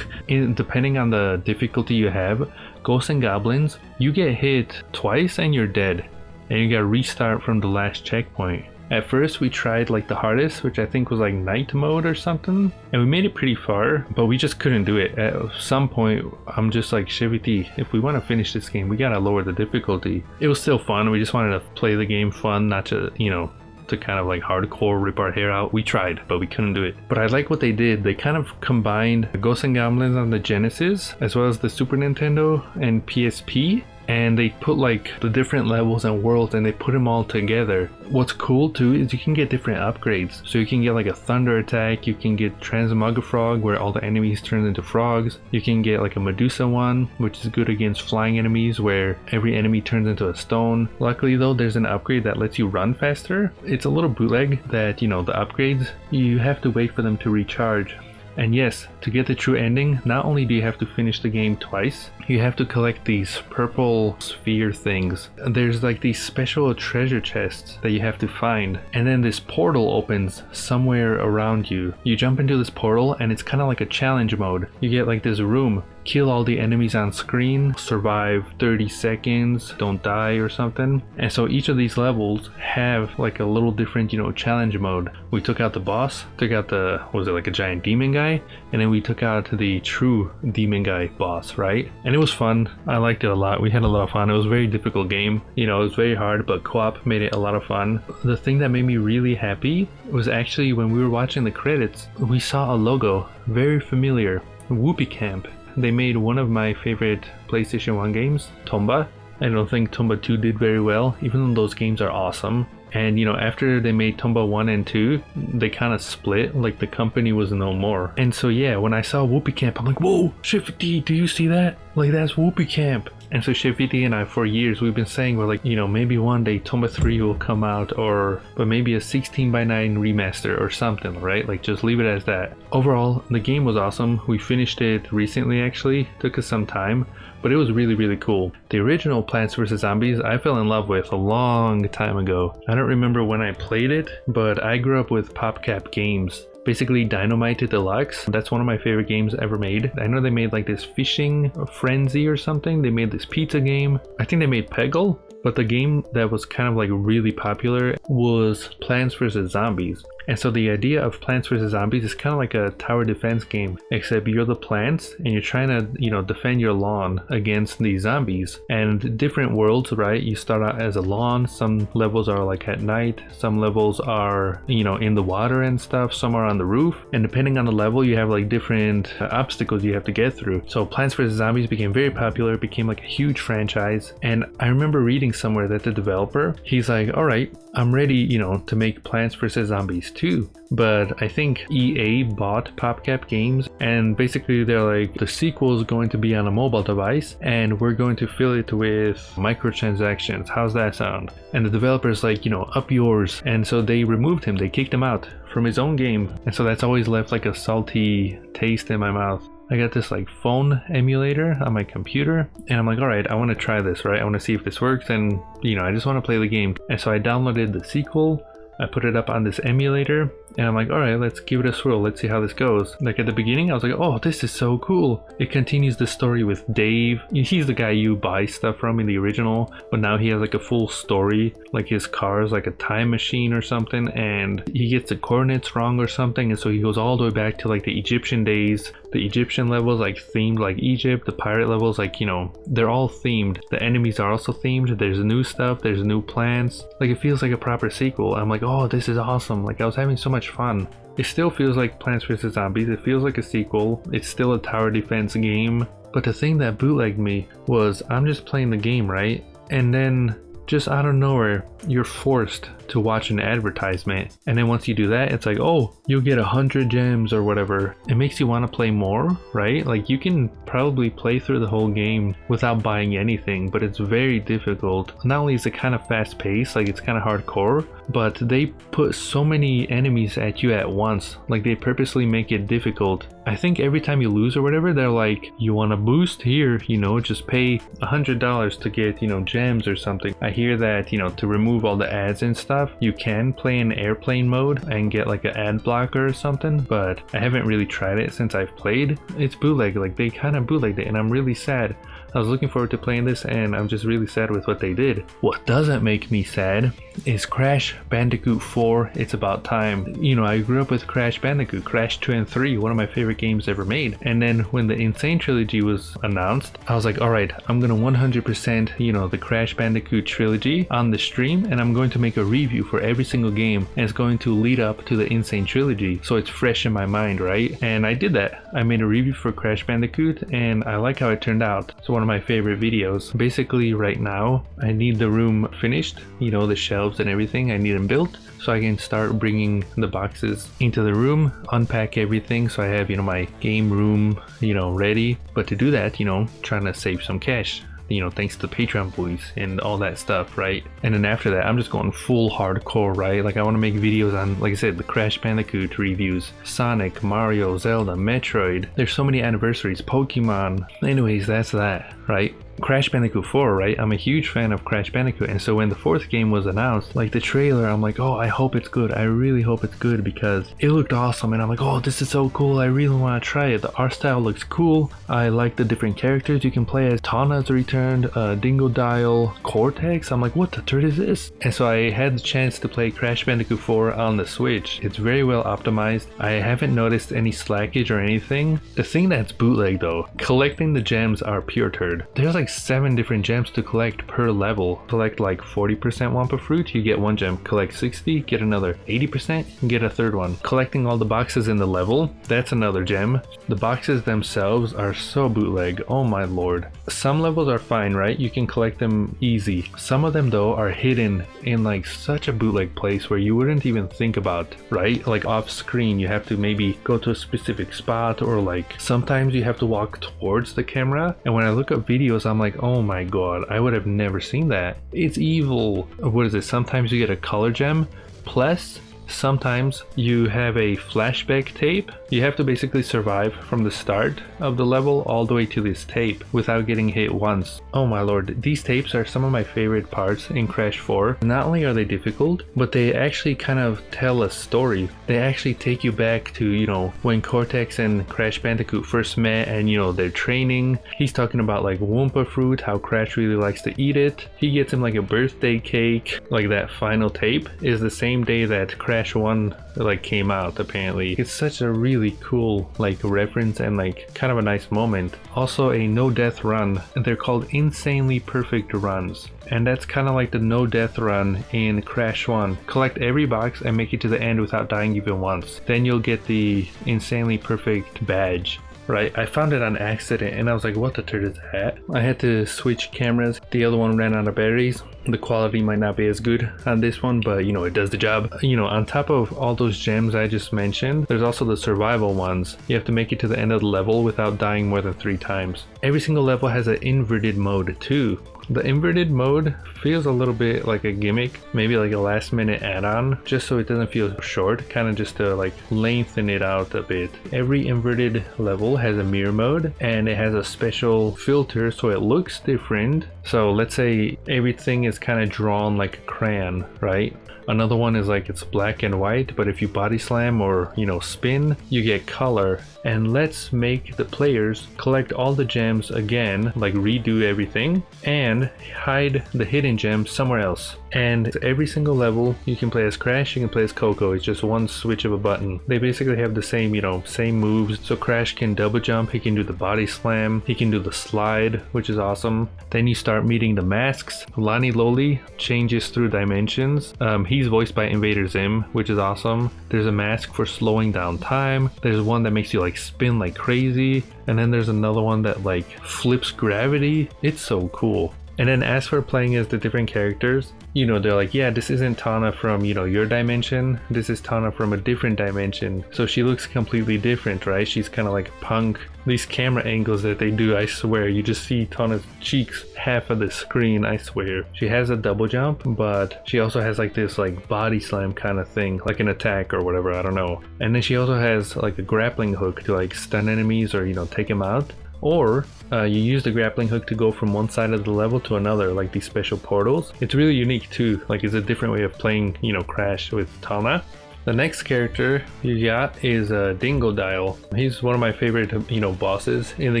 Depending on the difficulty you have, Ghosts and Goblins, you get hit twice and you're dead. And you gotta restart from the last checkpoint. At first we tried like the hardest, which I think was like night mode or something, and we made it pretty far, but we just couldn't do it. At some point I'm just like, Chevy T, if we want to finish this game, we gotta lower the difficulty. It was still fun, we just wanted to play the game fun, not to, to kind of like hardcore rip our hair out. We tried, but we couldn't do it. But I like what they did. They kind of combined Ghosts and Goblins on the Genesis, as well as the Super Nintendo and PSP, and they put like the different levels and worlds and they put them all together. What's cool too is you can get different upgrades. So you can get like a thunder attack, you can get Transmografrog where all the enemies turn into frogs. You can get like a Medusa one, which is good against flying enemies where every enemy turns into a stone. Luckily though, there's an upgrade that lets you run faster. It's a little bootleg that, the upgrades, you have to wait for them to recharge. And yes, to get the true ending, not only do you have to finish the game twice, you have to collect these purple sphere things. There's like these special treasure chests that you have to find, and then this portal opens somewhere around you. You jump into this portal and it's kind of like a challenge mode. You get like this room. Kill all the enemies on screen, survive 30 seconds, don't die or something. And so each of these levels have like a little different, challenge mode. We took out the boss, took out the, was it like a giant demon guy? And then we took out the true demon guy boss, right? And it was fun. I liked it a lot. We had a lot of fun. It was a very difficult game. It was very hard, but co-op made it a lot of fun. The thing that made me really happy was actually when we were watching the credits, we saw a logo, very familiar, Whoopee Camp. They made one of my favorite PlayStation 1 games, Tomba. I don't think Tomba 2 did very well, even though those games are awesome. And after they made Tomba 1 and 2, they kind of split, like the company was no more. And so yeah, when I saw Whoopee Camp, I'm like, whoa, Chevy T, do you see that? Like, that's Whoopee Camp. And so Chevy T and I, for years, we've been saying, we're like, maybe one day Tomba 3 will come out, but maybe a 16:9 remaster or something, right? Like, just leave it as that. Overall, the game was awesome. We finished it recently, actually. Took us some time, but it was really, really cool. The original Plants vs. Zombies, I fell in love with a long time ago. I don't remember when I played it, but I grew up with PopCap games. Basically Dynamite Deluxe. That's one of my favorite games ever made. I know they made like this Fishing Frenzy or something. They made this pizza game. I think they made Peggle. But the game that was kind of like really popular was Plants vs. Zombies. And so the idea of Plants vs Zombies is kind of like a tower defense game, except you're the plants and you're trying to, you know, defend your lawn against these zombies. And different worlds, right? You start out as a lawn. Some levels are like at night, some levels are, you know, in the water and stuff, some are on the roof, and depending on the level you have like different obstacles you have to get through. So Plants vs Zombies became very popular, became like a huge franchise. And I remember reading somewhere that the developer, he's like, all right, I'm ready, you know, to make Plants vs Zombies 2. But I think EA bought PopCap Games, and basically they're like, the sequel is going to be on a mobile device and we're going to fill it with microtransactions. How's that sound? And the developer's like, you know, up yours. And so they removed him, they kicked him out from his own game. And so that's always left like a salty taste in my mouth. I got this like phone emulator on my computer and I'm like, all right, I want to try this, right? I want to see if this works, and you know, I just want to play the game. And so I downloaded the sequel, I put it up on this emulator, and I'm like, all right, let's give it a swirl. Let's see how this goes. Like at the beginning, I was like, oh, this is so cool. It continues the story with Dave. He's the guy you buy stuff from in the original, but now he has like a full story. Like his car is like a time machine or something, and he gets the coordinates wrong or something. And so he goes all the way back to like the Egyptian days. The Egyptian levels like themed like Egypt. The pirate levels, like, you know, they're all themed. The enemies are also themed. There's new stuff. There's new plants. Like it feels like a proper sequel. I'm like, oh, this is awesome. Like I was having so much fun. It still feels like Plants vs Zombies. It feels like a sequel. It's still a tower defense game. But the thing that bootlegged me was I'm just playing the game, right? And then just out of nowhere, you're forced to watch an advertisement. And then once you do that, it's like, oh, you'll get 100 gems or whatever. It makes you want to play more, right? Like you can probably play through the whole game without buying anything, but it's very difficult. Not only is it kind of fast paced, like it's kind of hardcore, but they put so many enemies at you at once. Like they purposely make it difficult. I think every time you lose or whatever, they're like, you want to boost here, you know, just pay $100 to get, you know, gems or something. I hear that, you know, to remove all the ads and stuff, you can play in airplane mode and get like an ad blocker or something, but I haven't really tried it since I've played. It's bootleg, like they kind of bootlegged it, and I'm really sad. I was looking forward to playing this, and I'm just really sad with what they did. What doesn't make me sad is Crash Bandicoot 4. It's about time. You know, I grew up with Crash Bandicoot, Crash 2 and 3, one of my favorite games ever made. And then when the Insane Trilogy was announced, I was like, all right, I'm gonna 100%, you know, the Crash Bandicoot trilogy on the stream, and I'm going to make a review for every single game, and it's going to lead up to the Insane Trilogy, so it's fresh in my mind, right? And I did that. I made a review for Crash Bandicoot, and I like how it turned out. It's one of my favorite videos. Basically right now I need the room finished, you know, the shelves and everything. I need them built so I can start bringing the boxes into the room, unpack everything so I have, you know, my game room, you know, ready. But to do that, you know, trying to save some cash, you know, thanks to Patreon boys and all that stuff, right? And then after that, I'm just going full hardcore, right? Like I want to make videos on, like I said, the Crash Bandicoot reviews, Sonic, Mario, Zelda, Metroid. There's so many anniversaries, Pokemon. Anyways, that's that, right? Crash Bandicoot 4, right? I'm a huge fan of Crash Bandicoot, and so when the fourth game was announced, like the trailer, I'm like, oh, I hope it's good. I really hope it's good because it looked awesome, and I'm like, oh, this is so cool. I really want to try it. The art style looks cool. I like the different characters you can play as. Tawna's returned, Dingodile, Cortex. I'm like, what the turd is this? And so I had the chance to play Crash Bandicoot 4 on the Switch. It's very well optimized. I haven't noticed any slackage or anything. The thing that's bootleg though, collecting the gems are pure turd. There's like 7 different gems to collect per level. Collect like 40% Wampa Fruit, you get 1 gem. Collect 60, get another 80%, and get a third one. Collecting all the boxes in the level, that's another gem. The boxes themselves are so bootleg, oh my lord. Some levels are fine, right? You can collect them easy. Some of them though are hidden in like such a bootleg place where you wouldn't even think about, right? Like off screen, you have to maybe go to a specific spot, or like sometimes you have to walk towards the camera. And when I look up videos, I'm like, oh my god, I would have never seen that. It's evil. What is it? Sometimes you get a color gem, plus sometimes you have a flashback tape. You have to basically survive from the start of the level all the way to this tape without getting hit once. Oh my lord, these tapes are some of my favorite parts in Crash 4. Not only are they difficult, but they actually kind of tell a story. They actually take you back to, you know, when Cortex and Crash Bandicoot first met, and you know, they're training. He's talking about like Wumpa Fruit, how Crash really likes to eat it. He gets him like a birthday cake. Like that final tape is the same day that Crash Crash 1 like came out apparently. It's such a really cool like reference and like kind of a nice moment. Also a no death run, and they're called insanely perfect runs. And that's kind of like the no death run in Crash 1. Collect every box and make it to the end without dying even once. Then you'll get the insanely perfect badge. Right, I found it on accident and I was like, what the turd is that? I had to switch cameras. The other one ran out of batteries. The quality might not be as good on this one, but you know, it does the job. You know, on top of all those gems I just mentioned, there's also the survival ones. You have to make it to the end of the level without dying more than 3 times. Every single level has an inverted mode too. The inverted mode feels a little bit like a gimmick, maybe like a last minute add-on, just so it doesn't feel short, kind of just to like lengthen it out a bit. Every inverted level has a mirror mode and it has a special filter so it looks different. So let's say everything is kind of drawn like a crayon, right? Another one is like it's black and white, but if you body slam or, you know, spin, you get color. And let's make the players collect all the gems again, like redo everything, and hide the hidden gems somewhere else. And every single level, you can play as Crash, you can play as Coco. It's just one switch of a button. They basically have the same, you know, same moves. So Crash can double jump, he can do the body slam, he can do the slide, which is awesome. Then you start meeting the masks. Lani Loli changes through dimensions. He's voiced by Invader Zim, which is awesome. There's a mask for slowing down time. There's one that makes you like spin like crazy. And then there's another one that like flips gravity. It's so cool. And then as for playing as the different characters, you know, they're like, yeah, this isn't Tana from, you know, your dimension. This is Tana from a different dimension. So she looks completely different, right? She's kind of like a punk. These camera angles that they do, I swear, you just see Tana's cheeks half of the screen, I swear. She has a double jump, but she also has like this like body slam kind of thing, like an attack or whatever, I don't know. And then she also has like a grappling hook to like stun enemies or, you know, take them out. Or you use the grappling hook to go from one side of the level to another, like these special portals. It's really unique too, like it's a different way of playing, you know, Crash with Tana. The next character you got is Dingodile. He's one of my favorite, you know, bosses in the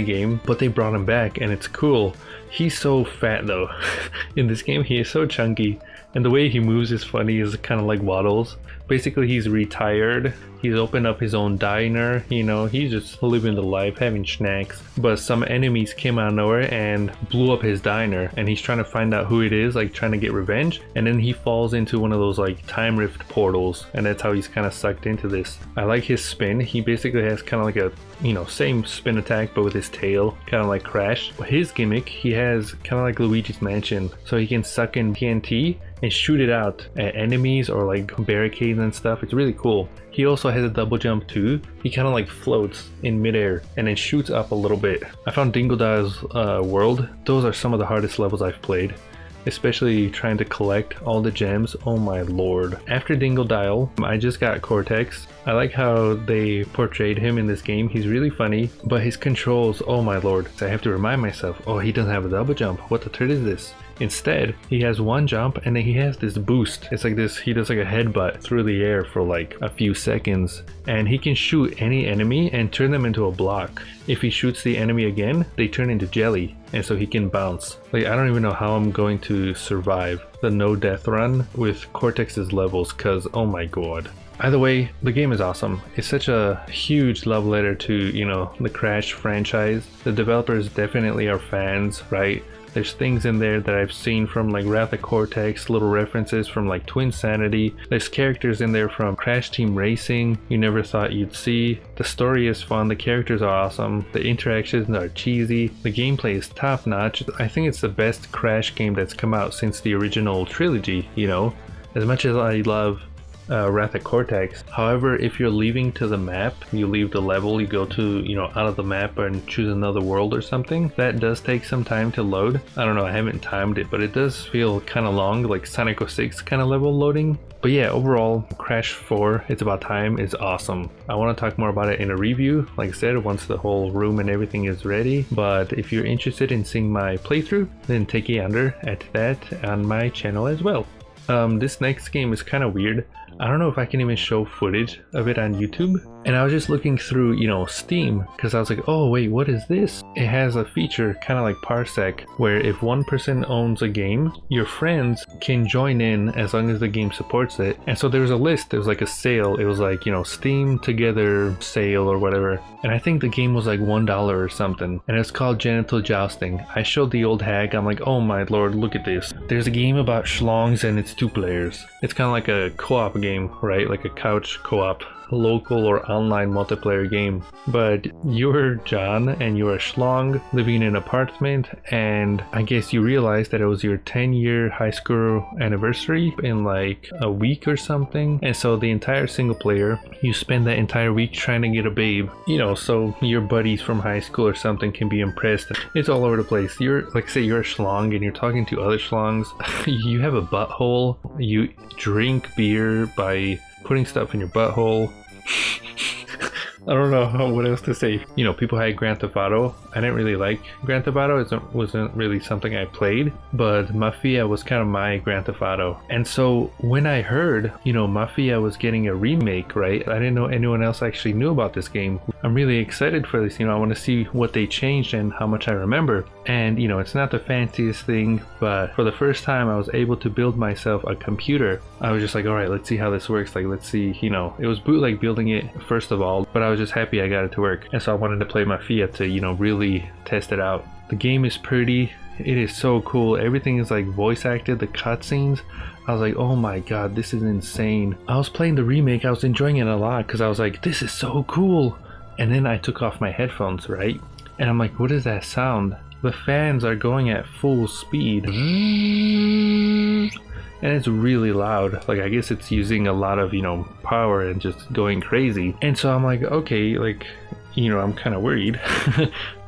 game, but they brought him back and it's cool. He's so fat though. In this game he is so chunky, and the way he moves is funny, is kind of like waddles. Basically he's retired, he's opened up his own diner, you know, he's just living the life, having snacks. But some enemies came out of nowhere and blew up his diner, and he's trying to find out who it is, like trying to get revenge. And then he falls into one of those like time rift portals, and that's how he's kind of sucked into this. I like his spin. He basically has kind of like a, you know, same spin attack but with his tail, kind of like Crash. His gimmick, he has kind of like Luigi's Mansion, so he can suck in TNT and shoot it out at enemies or like barricades and stuff. It's really cool. He also has a double jump too. He kind of like floats in midair and then shoots up a little bit. I found Dingodile's world. Those are some of the hardest levels I've played, especially trying to collect all the gems. Oh my lord. After Dingodile, I just got Cortex. I like how they portrayed him in this game. He's really funny, but his controls, oh my lord. So I have to remind myself, oh, he doesn't have a double jump. What the turd is this? Instead, he has one jump and then he has this boost. It's like this, he does like a headbutt through the air for like a few seconds, and he can shoot any enemy and turn them into a block. If he shoots the enemy again, they turn into jelly, and so he can bounce. Like, I don't even know how I'm going to survive the no death run with Cortex's levels, cause oh my god. Either way, the game is awesome. It's such a huge love letter to, you know, the Crash franchise. The developers definitely are fans, right? There's things in there that I've seen from like Wrath of Cortex, little references from like Twin Sanity. There's characters in there from Crash Team Racing you never thought you'd see. The story is fun, the characters are awesome, the interactions are cheesy, the gameplay is top notch. I think it's the best Crash game that's come out since the original trilogy, you know. As much as I love Wrath of Cortex. However, if you're leaving to the map, you leave the level, you go to, you know, out of the map and choose another world or something, that does take some time to load. I don't know, I haven't timed it, but it does feel kind of long, like Sonic 06 kind of level loading. But yeah, overall, Crash 4, It's About Time is awesome. I want to talk more about it in a review, like I said, once the whole room and everything is ready. But if you're interested in seeing my playthrough, then take a gander at that on my channel as well. This next game is kind of weird. I don't know if I can even show footage of it on YouTube. And I was just looking through, you know, Steam, because I was like, oh wait, what is this? It has a feature kind of like Parsec, where if one person owns a game, your friends can join in as long as the game supports it. And so there was a list, there was like a sale, it was like, you know, Steam Together sale or whatever. And I think the game was like $1 or something. And it's called Genital Jousting. I showed the old hag, I'm like, oh my lord, look at this. There's a game about schlongs and it's 2 players. It's kind of like a co-op game, right? Like a couch co-op, local or online multiplayer game. But you're John and you're a schlong living in an apartment, and I guess you realized that it was your 10-year high school anniversary in like a week or something. And so the entire single player, you spend that entire week trying to get a babe, you know, so your buddies from high school or something can be impressed. It's all over the place. You're like, say you're a schlong and you're talking to other schlongs. You have a butthole. You drink beer by putting stuff in your butthole. I don't know what else to say. You know, people had Grand Theft Auto. I didn't really like Grand Theft Auto. It wasn't really something I played, but Mafia was kind of my Grand Theft Auto. And so when I heard, you know, Mafia was getting a remake, right? I didn't know anyone else actually knew about this game. I'm really excited for this. You know, I want to see what they changed and how much I remember. And, you know, it's not the fanciest thing, but for the first time I was able to build myself a computer. I was just like, all right, let's see how this works. Like, let's see, you know, it was bootleg building it first of all, but I was just happy I got it to work. And so I wanted to play Mafia to, you know, really test it out. The game is pretty. It is so cool. Everything is like voice acted. The cutscenes, I was like, oh my god, this is insane. I was playing the remake. I was enjoying it a lot because I was like, this is so cool. And then I took off my headphones, right? And I'm like, what is that sound? The fans are going at full speed. And it's really loud. Like, I guess it's using a lot of, you know, power and just going crazy. And so I'm like, okay, like, you know, I'm kind of worried.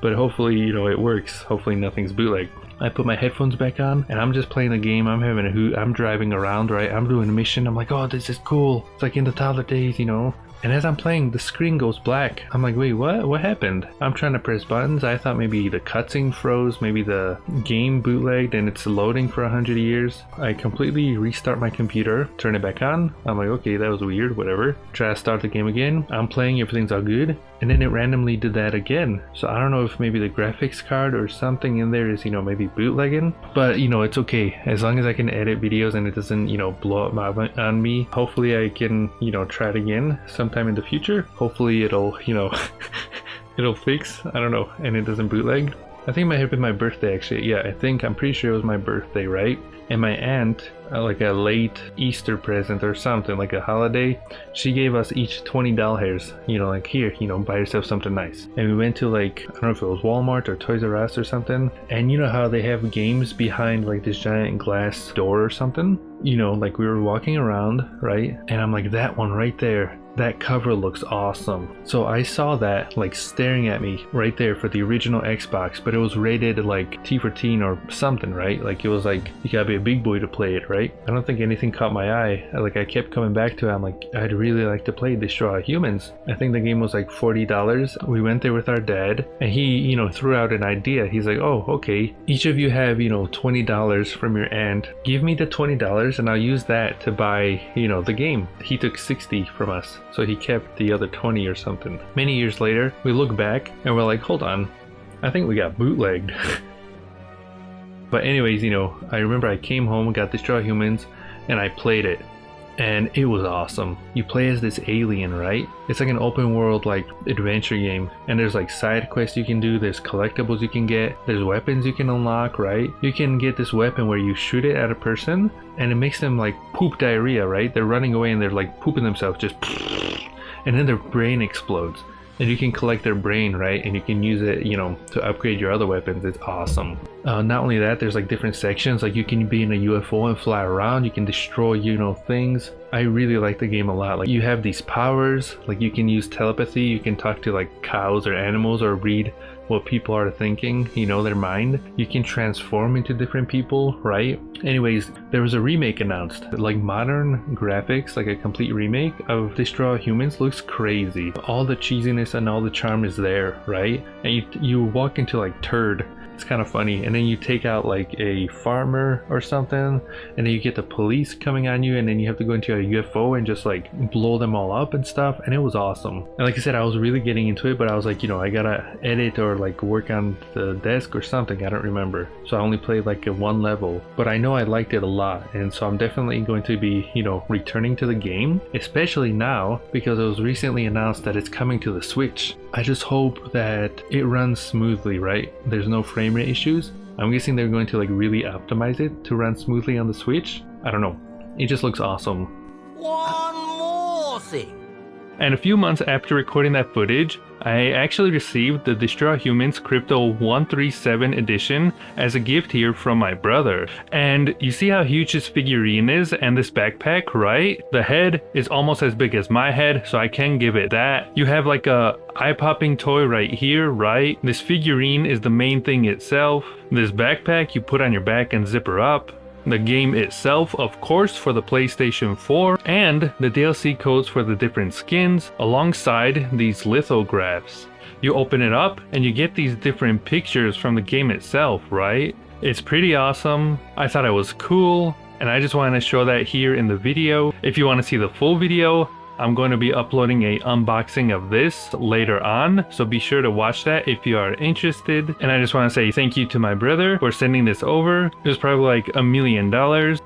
But hopefully, you know, it works. Hopefully nothing's bootleg. I put my headphones back on and I'm just playing the game. I'm having a hoot. I'm driving around, right? I'm doing a mission. I'm like, oh, this is cool. It's like in the toddler days, you know? And as I'm playing, the screen goes black. I'm like, wait, what? What happened? I'm trying to press buttons. I thought maybe the cutscene froze, maybe the game bootlegged and it's loading for 100 years. I completely restart my computer, turn it back on. I'm like, okay, that was weird, whatever. Try to start the game again. I'm playing, everything's all good. And then it randomly did that again. So I don't know if maybe the graphics card or something in there is, you know, maybe bootlegging. But, you know, it's okay. As long as I can edit videos and it doesn't, you know, blow up on me. Hopefully I can, you know, try it again sometime in the future. Hopefully it'll, you know, it'll fix. I don't know. And it doesn't bootleg. I think it might have been my birthday actually. Yeah, I'm pretty sure it was my birthday, right? And my aunt, like a late Easter present or something, like a holiday, she gave us each 20 doll hairs, you know, like, here, you know, buy yourself something nice. And we went to, like, I don't know if it was Walmart or Toys R Us or something, and you know how they have games behind like this giant glass door or something, you know, like we were walking around, right? And I'm like, that one right there, that cover looks awesome. So I saw that like staring at me right there for the original Xbox, but it was rated like T for teen or something, right? Like it was like, you gotta be a big boy to play it, right? I don't think anything caught my eye. Like I kept coming back to it. I'm like, I'd really like to play Destroy All Humans. I think the game was like $40. We went there with our dad and he, you know, threw out an idea. He's like, oh, okay, each of you have, you know, $20 from your aunt. Give me the $20 and I'll use that to buy, you know, the game. He took 60 from us. So he kept the other 20 or something. Many years later, we look back and we're like, hold on, I think we got bootlegged. But anyways, you know, I remember I came home, got Destroy All Humans, and I played it. And it was awesome. You play as this alien, right? It's like an open world, like, adventure game. And there's like side quests you can do, there's collectibles you can get, there's weapons you can unlock, right? You can get this weapon where you shoot it at a person and it makes them like poop diarrhea, right? They're running away and they're like pooping themselves, just and then their brain explodes. And you can collect their brain, right? And you can use it, you know, to upgrade your other weapons. It's awesome. Not only that, there's like different sections. Like you can be in a UFO and fly around. You can destroy, you know, things. I really like the game a lot. Like you have these powers. Like you can use telepathy. You can talk to like cows or animals or read what people are thinking, you know, their mind. You can transform into different people, right? Anyways, there was a remake announced, like modern graphics, like a complete remake of Destroy All Humans. Looks crazy. All the cheesiness and all the charm is there, right? And you walk into like Turd. It's kind of funny, and then you take out like a farmer or something, and then you get the police coming on you, and then you have to go into a UFO and just like blow them all up and stuff, and it was awesome. And like I said, I was really getting into it, but I was like, you know, I gotta edit or like work on the desk or something, I don't remember. So I only played like a one level, but I know I liked it a lot, and so I'm definitely going to be, you know, returning to the game, especially now because it was recently announced that it's coming to the Switch. I just hope that it runs smoothly, right? There's no frame rate issues. I'm guessing they're going to like really optimize it to run smoothly on the Switch. I don't know. It just looks awesome. One more thing. And a few months after recording that footage, I actually received the Destroy All Humans Crypto 137 edition as a gift here from my brother. And you see how huge this figurine is and this backpack, right? The head is almost as big as my head, so I can give it that. You have like a eye-popping toy right here, right? This figurine is the main thing itself. This backpack you put on your back and zip her up. The game itself, of course, for the PlayStation 4, and the DLC codes for the different skins alongside these lithographs. You open it up and you get these different pictures from the game itself, right? It's pretty awesome. I thought it was cool, and I just wanted to show that here in the video. If you want to see the full video, I'm going to be uploading a unboxing of this later on, so be sure to watch that if you are interested. And I just want to say thank you to my brother for sending this over. It was probably like $1 million.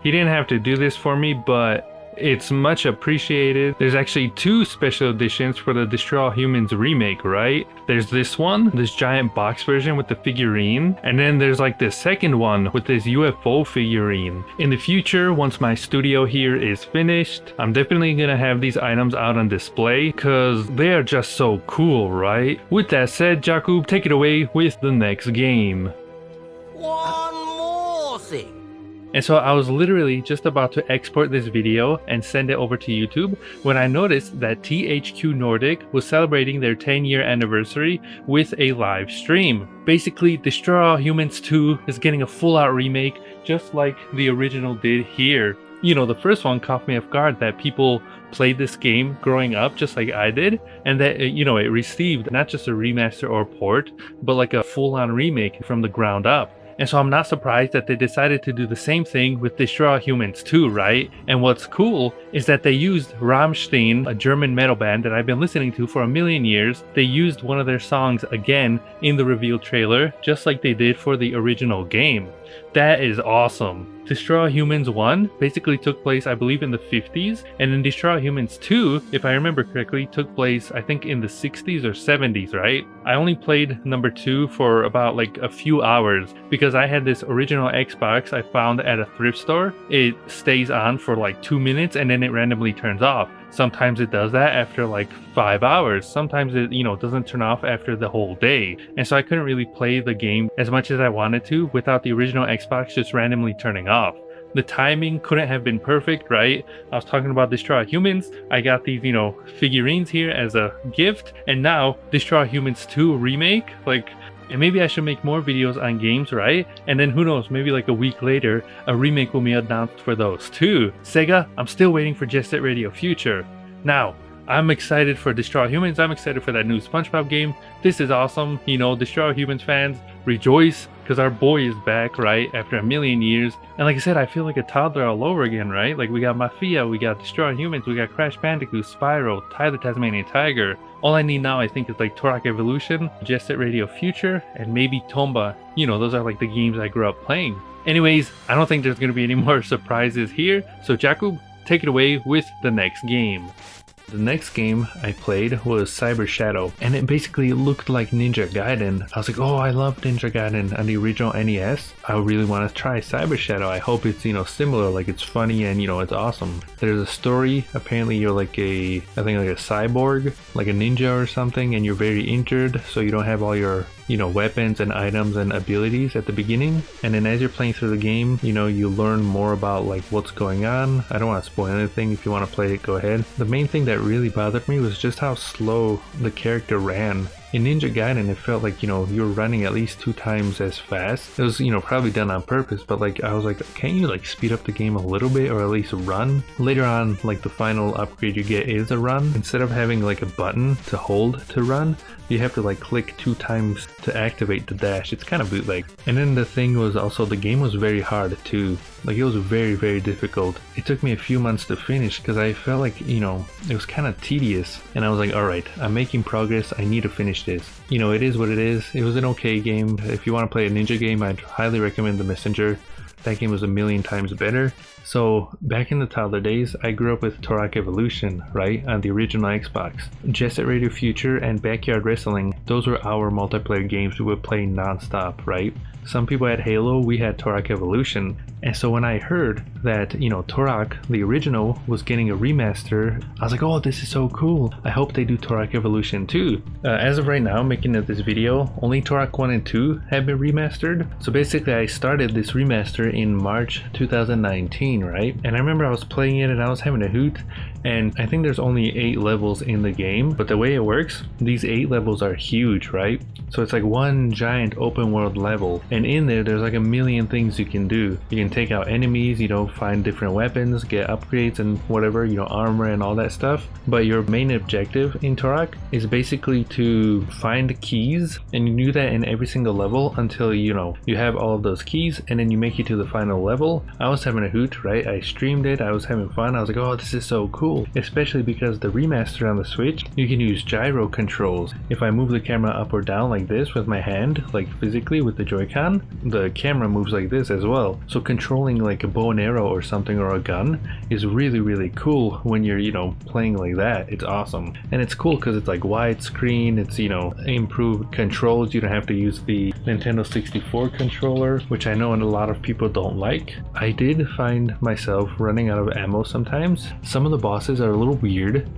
He didn't have to do this for me, but it's much appreciated. There's actually 2 special editions for the Destroy All Humans remake, right? There's this one, this giant box version with the figurine, and then there's like the second one with this UFO figurine. In the future, once my studio here is finished, I'm definitely gonna have these items out on display because they are just so cool, right? With that said, Jakub, take it away with the next game. One more thing. And so I was literally just about to export this video and send it over to YouTube when I noticed that THQ Nordic was celebrating their 10-year anniversary with a live stream. Basically, Destroy All Humans 2 is getting a full-out remake just like the original did here. You know, the first one caught me off guard that people played this game growing up just like I did, and that, you know, it received not just a remaster or port, but like a full-on remake from the ground up. And so I'm not surprised that they decided to do the same thing with Destroy All Humans 2, right? And what's cool is that they used Rammstein, a German metal band that I've been listening to for a million years. They used one of their songs again in the reveal trailer, just like they did for the original game. That is awesome. Destroy All Humans 1 basically took place, I believe, in the 50s, and then Destroy All Humans 2, if I remember correctly, took place, I think, in the 60s or 70s, right? I only played number 2 for about like a few hours because I had this original Xbox I found at a thrift store. It stays on for like 2 minutes and then it randomly turns off. Sometimes it does that after like 5 hours. Sometimes it, you know, doesn't turn off after the whole day. And so I couldn't really play the game as much as I wanted to without the original Xbox just randomly turning off. The timing couldn't have been perfect, right? I was talking about Destroy All Humans. I got these, you know, figurines here as a gift. And now Destroy All Humans 2 remake, like, and maybe I should make more videos on games, right? And then who knows, maybe like a week later, a remake will be announced for those too. Sega, I'm still waiting for Jet Set Radio Future. Now, I'm excited for Destroy All Humans. I'm excited for that new SpongeBob game. This is awesome. You know, Destroy All Humans fans, rejoice because our boy is back, right? After a million years. And like I said, I feel like a toddler all over again, right? Like we got Mafia, we got Destroy All Humans, we got Crash Bandicoot, Spyro, Ty the Tasmanian Tiger. All I need now, I think, is like Turok Evolution, Jet Set Radio Future, and maybe Tomba. You know, those are like the games I grew up playing. Anyways, I don't think there's going to be any more surprises here. So Jakub, take it away with the next game. The next game I played was Cyber Shadow, and it basically looked like Ninja Gaiden. I was like, oh, I love Ninja Gaiden on the original NES. I really want to try Cyber Shadow. I hope it's, you know, similar, like it's funny and, you know, it's awesome. There's a story. Apparently you're like I think like a cyborg, like a ninja or something, and you're very injured, so you don't have all your, you know, weapons and items and abilities at the beginning. And then as you're playing through the game, you know, you learn more about like what's going on. I don't want to spoil anything. If you want to play it, go ahead. The main thing that really bothered me was just how slow the character ran. In Ninja Gaiden, it felt like, you know, you were running at least 2 times as fast. It was, you know, probably done on purpose, but like I was like, can't you like speed up the game a little bit or at least run? Later on, like the final upgrade you get is a run. Instead of having like a button to hold to run, you have to like click 2 times to activate the dash. It's kind of bootleg. And then the thing was also, the game was very hard too. Like it was very difficult. It took me a few months to finish because I felt like, you know, it was kind of tedious. And I was like, alright, I'm making progress. I need to finish this. You know, it is what it is. It was an okay game. If you want to play a ninja game, I'd highly recommend The Messenger. That game was a million times better. So back in the toddler days, I grew up with Turok Evolution, right, on the original Xbox. Jet Set Radio Future and Backyard Wrestling, those were our multiplayer games we would play non-stop, right? Some people had Halo, we had Turok Evolution. And so when I heard that, you know, Turok, the original, was getting a remaster, I was like, oh, this is so cool. I hope they do Turok Evolution too. As of right now, making this video, only Turok 1 and 2 have been remastered. So basically I started this remaster in March 2019, right? And I remember I was playing it and I was having a hoot. And I think there's only 8 levels in the game, but the way it works, these 8 levels are huge, right? So it's like one giant open world level, and in there's like a million things you can do. You can take out enemies, you know, find different weapons, get upgrades and whatever, you know, armor and all that stuff. But your main objective in Turok is basically to find keys, and you do that in every single level until, you know, you have all of those keys, and then you make it to the final level. I was having a hoot, right? I streamed it, I was having fun. I was like, oh, this is so cool. Especially because the remaster on the Switch, you can use gyro controls. If I move the camera up or down like this with my hand, like physically with the Joy-Con, the camera moves like this as well. So controlling like a bow and arrow or something or a gun is really cool when you're, you know, playing like that. It's awesome. And it's cool because it's like widescreen, it's, you know, improved controls. You don't have to use the Nintendo 64 controller, which I know a lot of people don't like. I did find myself running out of ammo sometimes. Some of the bosses are a little weird.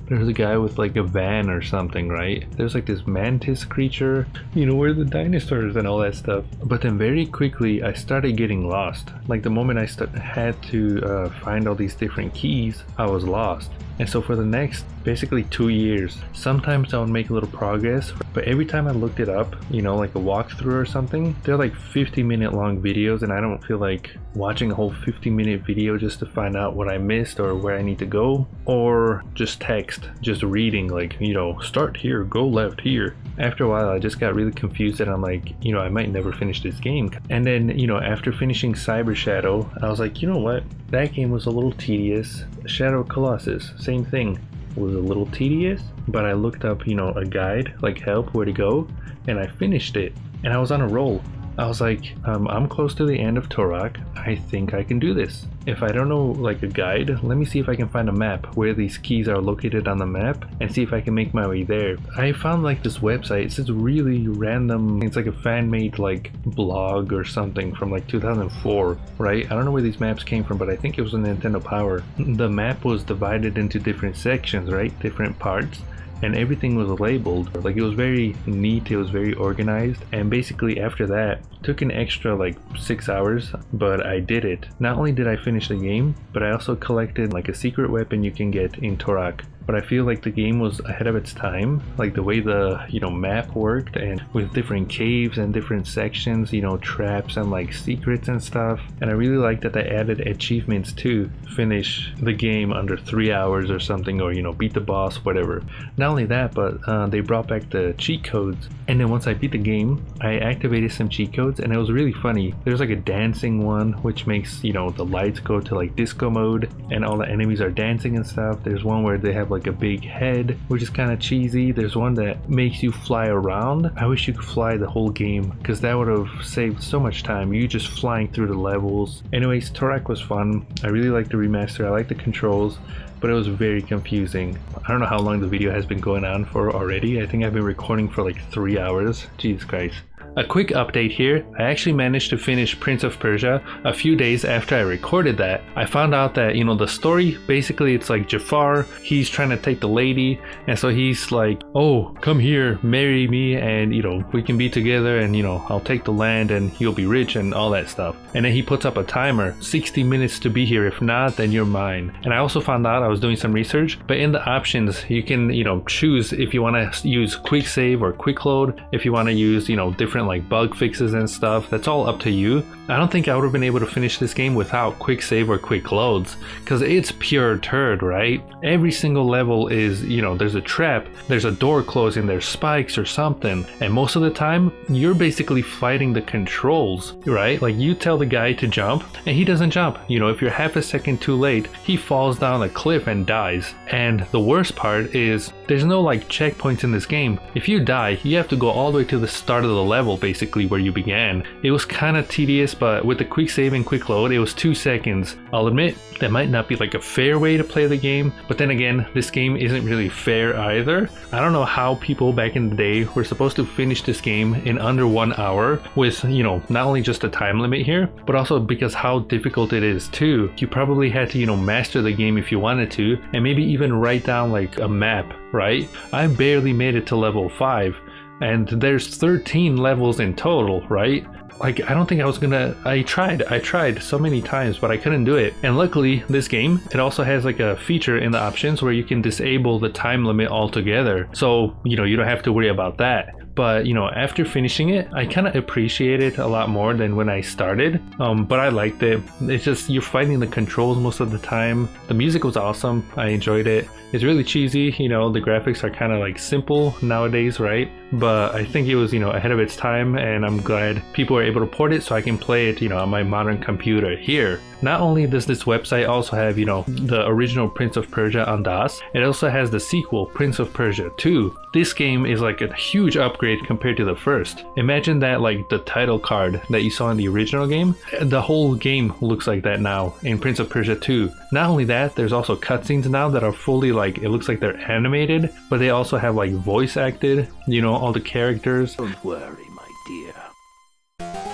There's a guy with like a van or something, right? There's like this mantis creature, you know, where the dinosaurs and all that stuff. But then very quickly I started getting lost. Like the moment I had to find all these different keys, I was lost. And so for the next basically 2 years, sometimes I would make a little progress, but every time I looked it up, you know, like a walkthrough or something, they're like 50-minute long videos, and I don't feel like watching a whole 50-minute video just to find out what I missed or where I need to go, or just text, just reading, like, you know, start here, go left here. After a while I just got really confused and I'm like, you know, I might never finish this game. And then, you know, after finishing Cyber Shadow, I was like, you know what, that game was a little tedious. Shadow of Colossus, same thing, was a little tedious, but I looked up, you know, a guide, like help, where to go, and I finished it, and I was on a roll. I was like, I'm close to the end of Turok. I think I can do this. If I don't know like a guide, let me see if I can find a map where these keys are located on the map and see if I can make my way there. I found like this website. It's this really random, it's like a fan-made like blog or something from like 2004, right? I don't know where these maps came from, but I think it was on Nintendo Power. The map was divided into different sections, right? Different parts. And everything was labeled. Like, it was very neat, it was very organized, and basically after that it took an extra like 6 hours, but I did it. Not only did I finish the game, but I also collected like a secret weapon you can get in Turok. But I feel like the game was ahead of its time, like the way the, you know, map worked, and with different caves and different sections, you know, traps and like secrets and stuff. And I really like that they added achievements to finish the game under 3 hours or something, or, you know, beat the boss, whatever. Not only that, but they brought back the cheat codes. And then once I beat the game, I activated some cheat codes, and it was really funny. There's like a dancing one, which makes, you know, the lights go to like disco mode and all the enemies are dancing and stuff. There's one where they have like a big head, which is kind of cheesy. There's one that makes you fly around. I wish you could fly the whole game, because that would have saved so much time. You just flying through the levels. Anyways, Turok was fun. I really like the remaster. I like the controls, but it was very confusing. I don't know how long the video has been going on for already. I think I've been recording for like 3 hours. Jesus Christ. A quick update here, I actually managed to finish Prince of Persia a few days after I recorded that. I found out that, you know, the story, basically it's like Jafar, he's trying to take the lady, and so he's like, oh, come here, marry me, and, you know, we can be together, and, you know, I'll take the land, and you'll be rich, and all that stuff. And then he puts up a timer, 60 minutes to be here, if not, then you're mine. And I also found out, I was doing some research, but in the options, you can, you know, choose if you want to use quick save or quick load, if you want to use, you know, different like bug fixes and stuff. That's all up to you. I don't think I would have been able to finish this game without quick save or quick loads, because it's pure turd, right? Every single level is, you know, there's a trap, there's a door closing, there's spikes or something, and most of the time you're basically fighting the controls, right? Like you tell the guy to jump and he doesn't jump. You know, if you're half a second too late, he falls down a cliff and dies. And the worst part is there's no like checkpoints in this game. If you die, you have to go all the way to the start of the level, basically where you began. It was kind of tedious, but with the quick save and quick load, it was 2 seconds. I'll admit that might not be like a fair way to play the game, but then again, this game isn't really fair either. I don't know how people back in the day were supposed to finish this game in under 1 hour with, you know, not only just a time limit here, but also because how difficult it is too. You probably had to, you know, master the game if you wanted to, and maybe even write down like a map, right? I barely made it to level 5, and there's 13 levels in total, right? Like, I don't think I was gonna, I tried so many times, but I couldn't do it. And luckily, this game, it also has like a feature in the options where you can disable the time limit altogether. So, you know, you don't have to worry about that. But, you know, after finishing it, I kind of appreciate it a lot more than when I started. But I liked it. It's just, you're fighting the controls most of the time. The music was awesome. I enjoyed it. It's really cheesy, you know, the graphics are kind of like simple nowadays, right? But I think it was, you know, ahead of its time, and I'm glad people were able to port it so I can play it, you know, on my modern computer here. Not only does this website also have, you know, the original Prince of Persia on DOS, it also has the sequel, Prince of Persia 2. This game is like a huge upgrade compared to the first. Imagine that, like the title card that you saw in the original game, the whole game looks like that now in Prince of Persia 2. Not only that, there's also cutscenes now that are fully like, it looks like they're animated, but they also have like voice acted, you know, all the characters. Don't worry, my dear.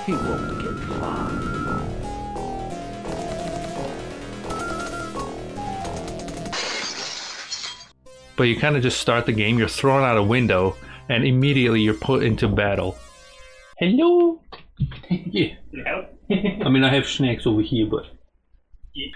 He won't get far. But you kind of just start the game, you're thrown out a window, and immediately you're put into battle. Hello? Yeah. I mean, I have snacks over here, but... Yeah.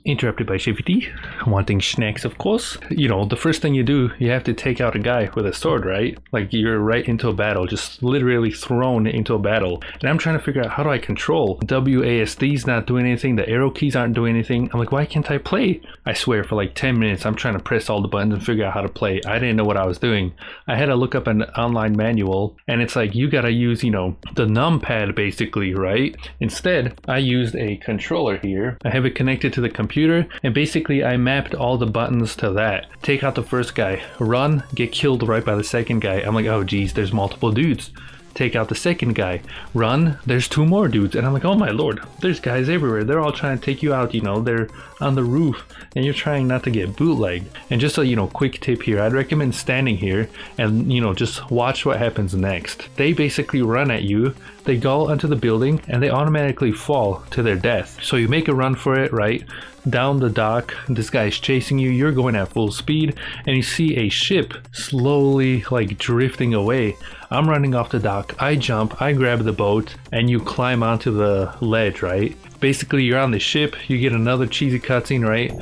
Interrupted by Shifty, wanting snacks, of course. You know, the first thing you do, you have to take out a guy with a sword, right? Like, you're right into a battle, just literally thrown into a battle. And I'm trying to figure out, how do I control? WASD's not doing anything, the arrow keys aren't doing anything. I'm like, why can't I play? I swear, for like 10 minutes, I'm trying to press all the buttons and figure out how to play. I didn't know what I was doing. I had to look up an online manual, and it's like, you gotta use, you know, the numpad, basically, right? Instead, I used a controller here. I have it connected to the computer, and basically I mapped all the buttons to that. Take out the first guy, run, get killed right by the second guy. I'm like, oh geez, there's multiple dudes. Take out the second guy, run, there's 2 more dudes, and I'm like, oh my lord, there's guys everywhere. They're all trying to take you out, you know, they're on the roof, and you're trying not to get bootlegged. And just a, you know, quick tip here, I'd recommend standing here and, you know, just watch what happens next. They basically run at you, they go onto the building, and they automatically fall to their death. So you make a run for it, right? Down the dock, this guy's chasing you, you're going at full speed, and you see a ship slowly like drifting away. I'm running off the dock, I jump, I grab the boat, and you climb onto the ledge, right? Basically, you're on the ship, you get another cheesy cutscene, right?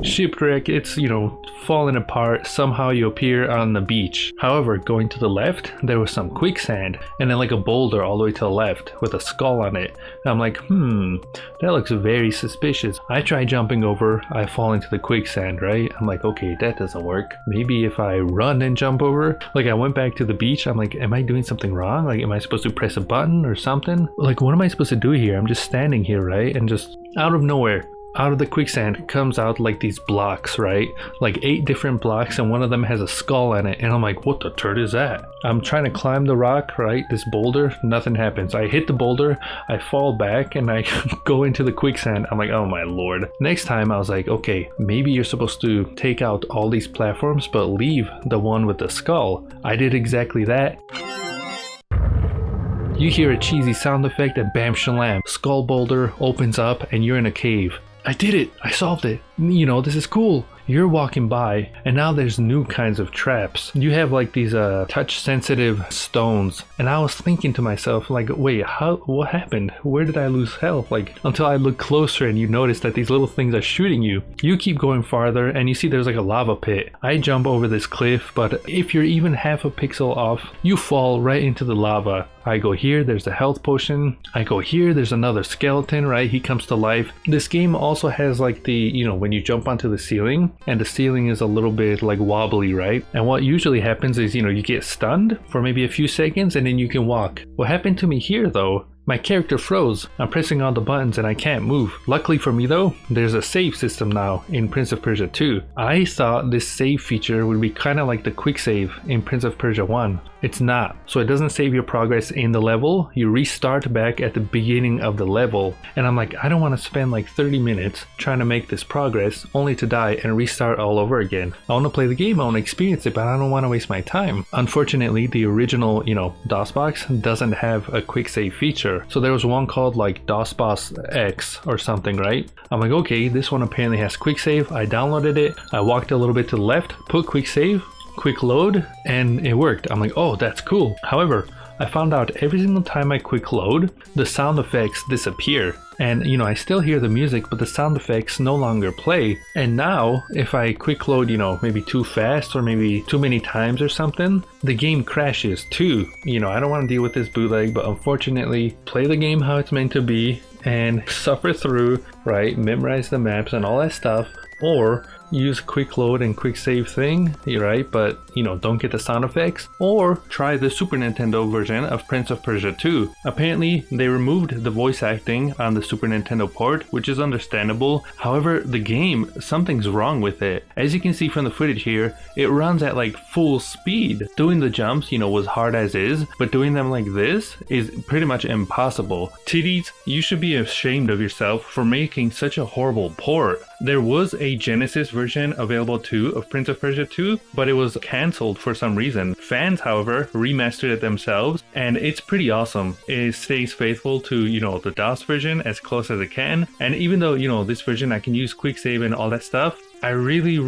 Shipwreck, it's, you know, falling apart. Somehow you appear on the beach. However, going to the left, there was some quicksand, and then like a boulder all the way to the left with a skull on it. And I'm like, that looks very suspicious. I try jumping over, I fall into the quicksand, right? I'm like, okay, that doesn't work. Maybe if I run and jump over. Like, I went back to the beach, I'm like, am I doing something wrong? Like, am I supposed to press a button or something? Like, what am I supposed to do here? I'm just standing here, right? And just out of nowhere, out of the quicksand comes out like these blocks, right? Like 8 different blocks, and one of them has a skull in it. And I'm like, what the turd is that? I'm trying to climb the rock, right? This boulder, nothing happens. I hit the boulder, I fall back, and I go into the quicksand. I'm like, oh my lord. Next time I was like, okay, maybe you're supposed to take out all these platforms, but leave the one with the skull. I did exactly that. You hear a cheesy sound effect and bam shalam, skull boulder opens up and you're in a cave. I did it! I solved it! You know, this is cool! You're walking by and now there's new kinds of traps. You have like these touch sensitive stones, and I was thinking to myself like, wait, what happened? Where did I lose health? Like, until I look closer and you notice that these little things are shooting you. You keep going farther and you see there's like a lava pit. I jump over this cliff, but if you're even half a pixel off, you fall right into the lava. I go here, there's a health potion. I go here, there's another skeleton, right? He comes to life. This game also has like the, you know, when you jump onto the ceiling, and the ceiling is a little bit like wobbly, right? And what usually happens is, you know, you get stunned for maybe a few seconds and then you can walk. What happened to me here though? My character froze. I'm pressing all the buttons and I can't move. Luckily for me though, there's a save system now in Prince of Persia 2. I thought this save feature would be kind of like the quick save in Prince of Persia 1. It's not. So it doesn't save your progress in the level. You restart back at the beginning of the level. And I'm like, I don't want to spend like 30 minutes trying to make this progress only to die and restart all over again. I want to play the game, I want to experience it, but I don't want to waste my time. Unfortunately, the original, you know, DOSBox doesn't have a quick save feature. So there was one called like DOSBox X or something, right? I'm like, okay, this one apparently has quick save. I downloaded it. I walked a little bit to the left, put quick save, quick load, and it worked. I'm like, oh, that's cool. However, I found out every single time I quick load, the sound effects disappear. And you know, I still hear the music, but the sound effects no longer play. And now, if I quick load, you know, maybe too fast or maybe too many times or something, the game crashes too. You know, I don't want to deal with this bootleg, but unfortunately, play the game how it's meant to be and suffer through, right? Memorize the maps and all that stuff. Or use quick load and quick save thing, right? But you know, don't get the sound effects. Or try the Super Nintendo version of Prince of Persia 2. Apparently they removed the voice acting on the Super Nintendo port, which is understandable. However, the game, something's wrong with it. As you can see from the footage here, it runs at like full speed. Doing the jumps, you know, was hard as is, but doing them like this is pretty much impossible. Titties, you should be ashamed of yourself for making such a horrible port. There was a Genesis version available too of Prince of Persia 2, but it was cancelled for some reason. Fans, however, remastered it themselves, and it's pretty awesome. It stays faithful to, you know, the DOS version as close as it can. And even though, you know, this version I can use quick save and all that stuff, I really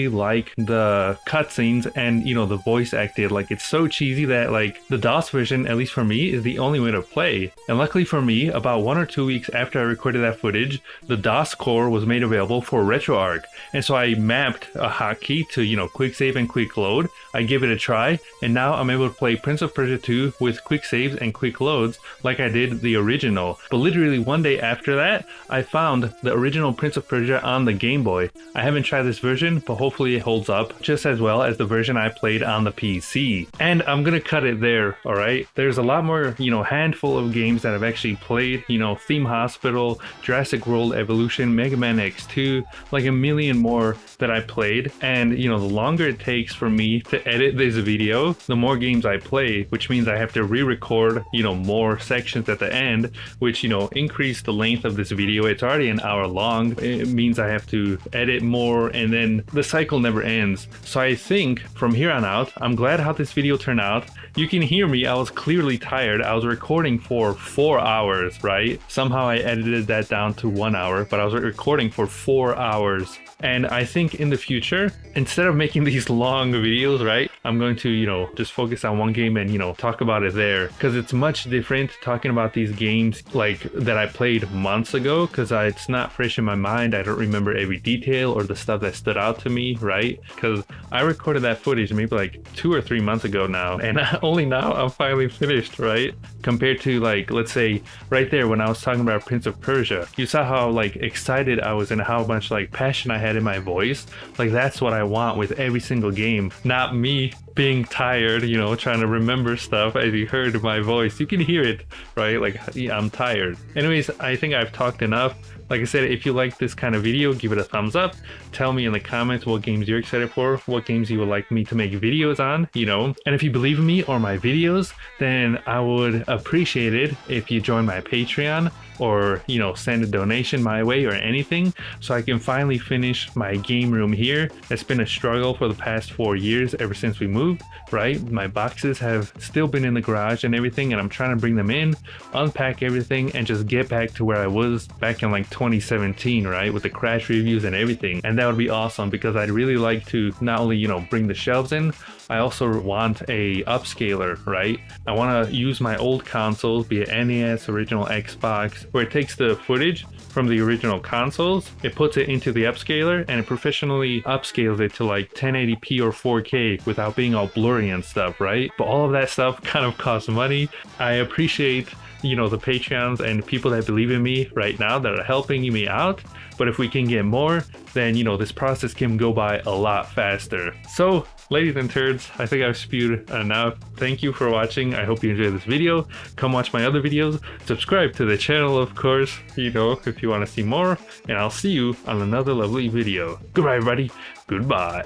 like the cutscenes and, you know, the voice acted. Like, it's so cheesy that like the DOS version, at least for me, is the only way to play. And luckily for me, about 1 or 2 weeks after I recorded that footage, the DOS core was made available for RetroArch. And so I mapped a hotkey to, you know, quick save and quick load. I gave it a try, and now I'm able to play Prince of Persia 2 with quick saves and quick loads like I did the original. But literally one day after that, I found the original Prince of Persia on the Game Boy. I haven't tried this version, but hopefully it holds up just as well as the version I played on the PC. And I'm gonna cut it there, alright? There's a lot more, you know, handful of games that I've actually played, you know, Theme Hospital, Jurassic World Evolution, Mega Man X2, like a million more that I played. And, you know, the longer it takes for me to edit this video, the more games I play, which means I have to re-record, you know, more sections at the end, which, you know, increase the length of this video. It's already an hour long. It means I have to edit more, and then the cycle never ends. So I think from here on out, I'm glad how this video turned out. You can hear me, I was clearly tired. I was recording for 4 hours, right? Somehow I edited that down to 1 hour, but I was recording for 4 hours. And I think in the future, instead of making these long videos, right, I'm going to, you know, just focus on one game and, you know, talk about it there. Because it's much different talking about these games like that I played months ago, because it's not fresh in my mind. I don't remember every detail or the stuff that stood out to me, right? Because I recorded that footage maybe like 2 or 3 months ago now, and only now I'm finally finished, right? Compared to like, let's say right there when I was talking about Prince of Persia, you saw how like excited I was and how much like passion I had in my voice. Like, that's what I want with every single game. Not me being tired, you know, trying to remember stuff. As you heard my voice, you can hear it, right? Like, yeah, I'm tired. Anyways, I think I've talked enough. Like I said, if you like this kind of video, give it a thumbs up. Tell me in the comments what games you're excited for, what games you would like me to make videos on, you know. And if you believe in me or my videos, then I would appreciate it if you join my Patreon, or, you know, send a donation my way or anything, so I can finally finish my game room here. It's been a struggle for the past 4 years ever since we moved, right? My boxes have still been in the garage and everything, and I'm trying to bring them in, unpack everything, and just get back to where I was back in like 2017, right? With the crash reviews and everything. And that would be awesome, because I'd really like to not only, you know, bring the shelves in, I also want a upscaler, right? I want to use my old consoles, be it NES, original Xbox, where it takes the footage from the original consoles, it puts it into the upscaler, and it professionally upscales it to like 1080p or 4K without being all blurry and stuff, right? But all of that stuff kind of costs money. I appreciate, you know, the Patreons and people that believe in me right now that are helping me out. But if we can get more, then, you know, this process can go by a lot faster. So, ladies and turds, I think I've spewed enough. Thank you for watching. I hope you enjoyed this video. Come watch my other videos. Subscribe to the channel, of course, you know, if you want to see more. And I'll see you on another lovely video. Goodbye, everybody. Goodbye.